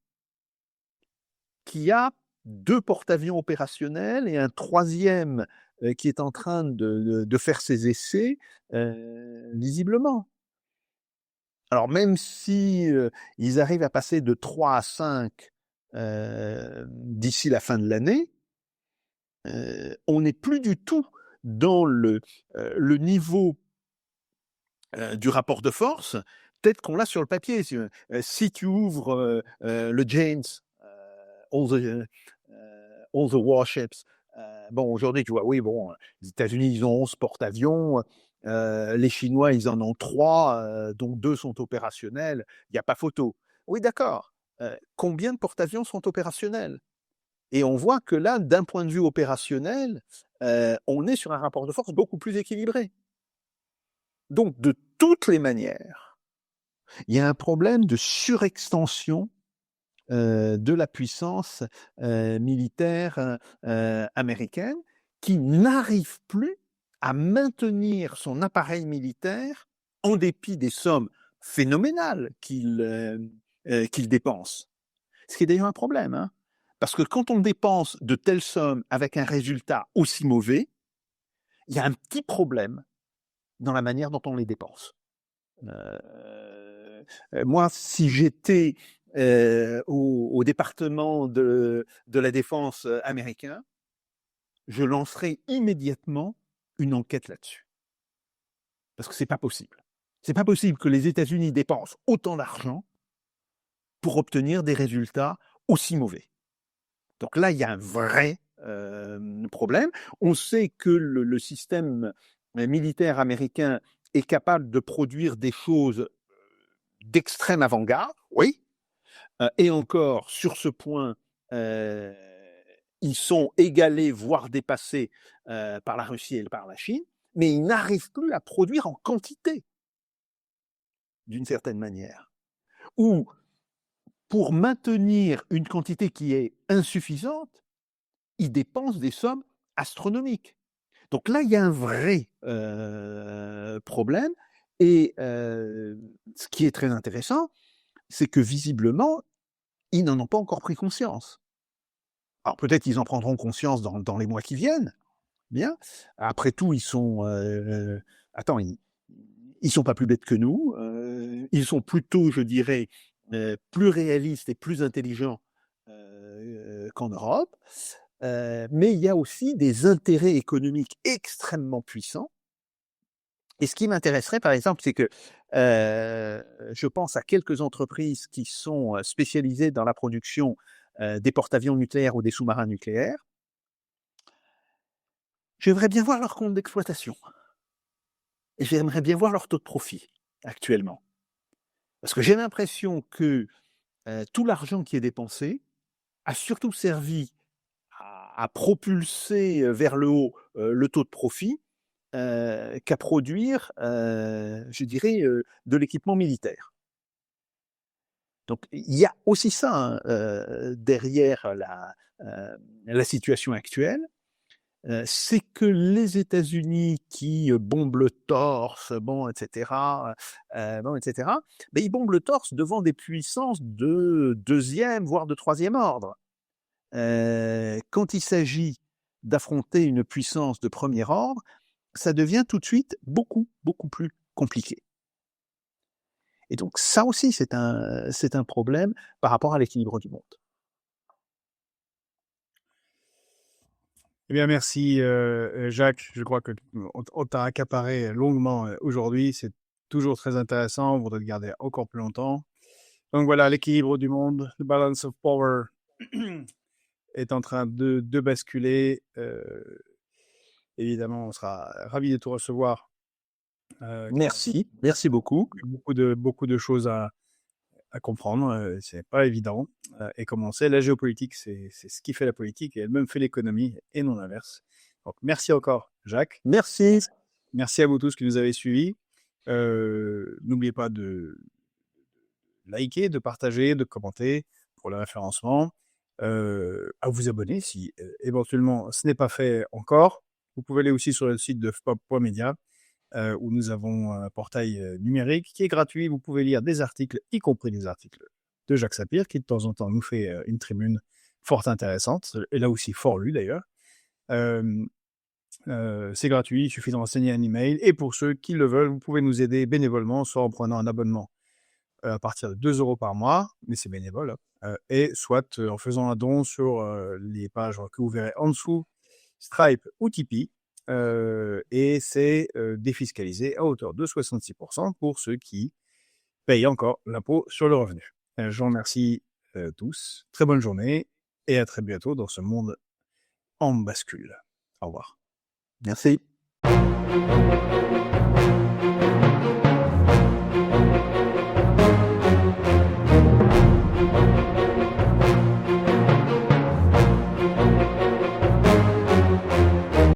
qui a 2 porte-avions opérationnels et un troisième qui est en train de faire ses essais, visiblement. Alors même si, ils arrivent à passer de 3 à 5, d'ici la fin de l'année, on n'est plus du tout dans le niveau, du rapport de force, peut-être qu'on l'a sur le papier. Si tu ouvres, le Janes, all the, all the warships, bon aujourd'hui tu vois, oui bon, les États-Unis ils ont 11 porte-avions, les Chinois ils en ont 3, dont 2 sont opérationnels, il y a pas photo. Oui d'accord, combien de porte-avions sont opérationnels? Et on voit que là, d'un point de vue opérationnel, on est sur un rapport de force beaucoup plus équilibré. Donc de toutes les manières, il y a un problème de surextension, de la puissance, militaire, américaine qui n'arrive plus à maintenir son appareil militaire en dépit des sommes phénoménales qu'il dépense. Ce qui est d'ailleurs un problème, hein, parce que quand on dépense de telles sommes avec un résultat aussi mauvais, il y a un petit problème dans la manière dont on les dépense. Moi, si j'étais, au département de la défense, américain, je lancerais immédiatement une enquête là-dessus. Parce que c'est pas possible. C'est pas possible que les États-Unis dépensent autant d'argent pour obtenir des résultats aussi mauvais. Donc là, il y a un vrai, problème. On sait que le système, militaire américain est capable de produire des choses d'extrême avant-garde, oui, et encore sur ce point, heu, ils sont égalés, voire dépassés, par la Russie et par la Chine, mais ils n'arrivent plus à produire en quantité, d'une certaine manière. Ou pour maintenir une quantité qui est insuffisante, ils dépensent des sommes astronomiques. Donc là, il y a un vrai problème. Et ce qui est très intéressant, c'est que visiblement, ils n'en ont pas encore pris conscience. Alors peut-être ils en prendront conscience dans les mois qui viennent. Bien. Après tout, ils sont attends, ils sont pas plus bêtes que nous. Ils sont plutôt, je dirais, plus réalistes et plus intelligents qu'en Europe. Mais il y a aussi des intérêts économiques extrêmement puissants. Et ce qui m'intéresserait, par exemple, c'est que je pense à quelques entreprises qui sont spécialisées dans la production des porte-avions nucléaires ou des sous-marins nucléaires. J'aimerais bien voir leur compte d'exploitation. Et j'aimerais bien voir leur taux de profit actuellement. Parce que j'ai l'impression que tout l'argent qui est dépensé a surtout servi à propulser vers le haut le taux de profit qu'à produire, je dirais, de l'équipement militaire. Donc il y a aussi ça derrière la situation actuelle. C'est que les États-Unis qui bombent le torse, bon, etc., mais ils bombent le torse devant des puissances de deuxième, voire de troisième ordre. Quand il s'agit d'affronter une puissance de premier ordre, ça devient tout de suite beaucoup, beaucoup plus compliqué. Et donc ça aussi, c'est un problème par rapport à l'équilibre du monde. Eh bien, merci Jacques. Je crois que on t'a accaparé longuement aujourd'hui. C'est toujours très intéressant. On voudrait te garder encore plus longtemps. Donc voilà, l'équilibre du monde, the balance of power, est en train de basculer. Évidemment, on sera ravis de te recevoir. Merci beaucoup. Beaucoup de choses à comprendre. C'est pas évident. Et comme on sait, la géopolitique, c'est ce qui fait la politique et elle-même fait l'économie et non l'inverse. Donc, merci encore, Jacques. Merci. Merci à vous tous qui nous avez suivis. N'oubliez pas de liker, de partager, de commenter pour le référencement, à vous abonner si éventuellement ce n'est pas fait encore. Vous pouvez aller aussi sur le site de fpop.media où nous avons un portail numérique qui est gratuit. Vous pouvez lire des articles, y compris des articles de Jacques Sapir, qui de temps en temps nous fait une tribune fort intéressante, et là aussi fort lue d'ailleurs. C'est gratuit, il suffit d'enseigner un email. Et pour ceux qui le veulent, vous pouvez nous aider bénévolement, soit en prenant un abonnement à partir de 2 € par mois, mais c'est bénévole, et soit en faisant un don sur les pages que vous verrez en dessous, Stripe ou Tipeee. Et c'est défiscalisé à hauteur de 66% pour ceux qui payent encore l'impôt sur le revenu. Je vous remercie tous. Très bonne journée et à très bientôt dans ce monde en bascule. Au revoir. Merci.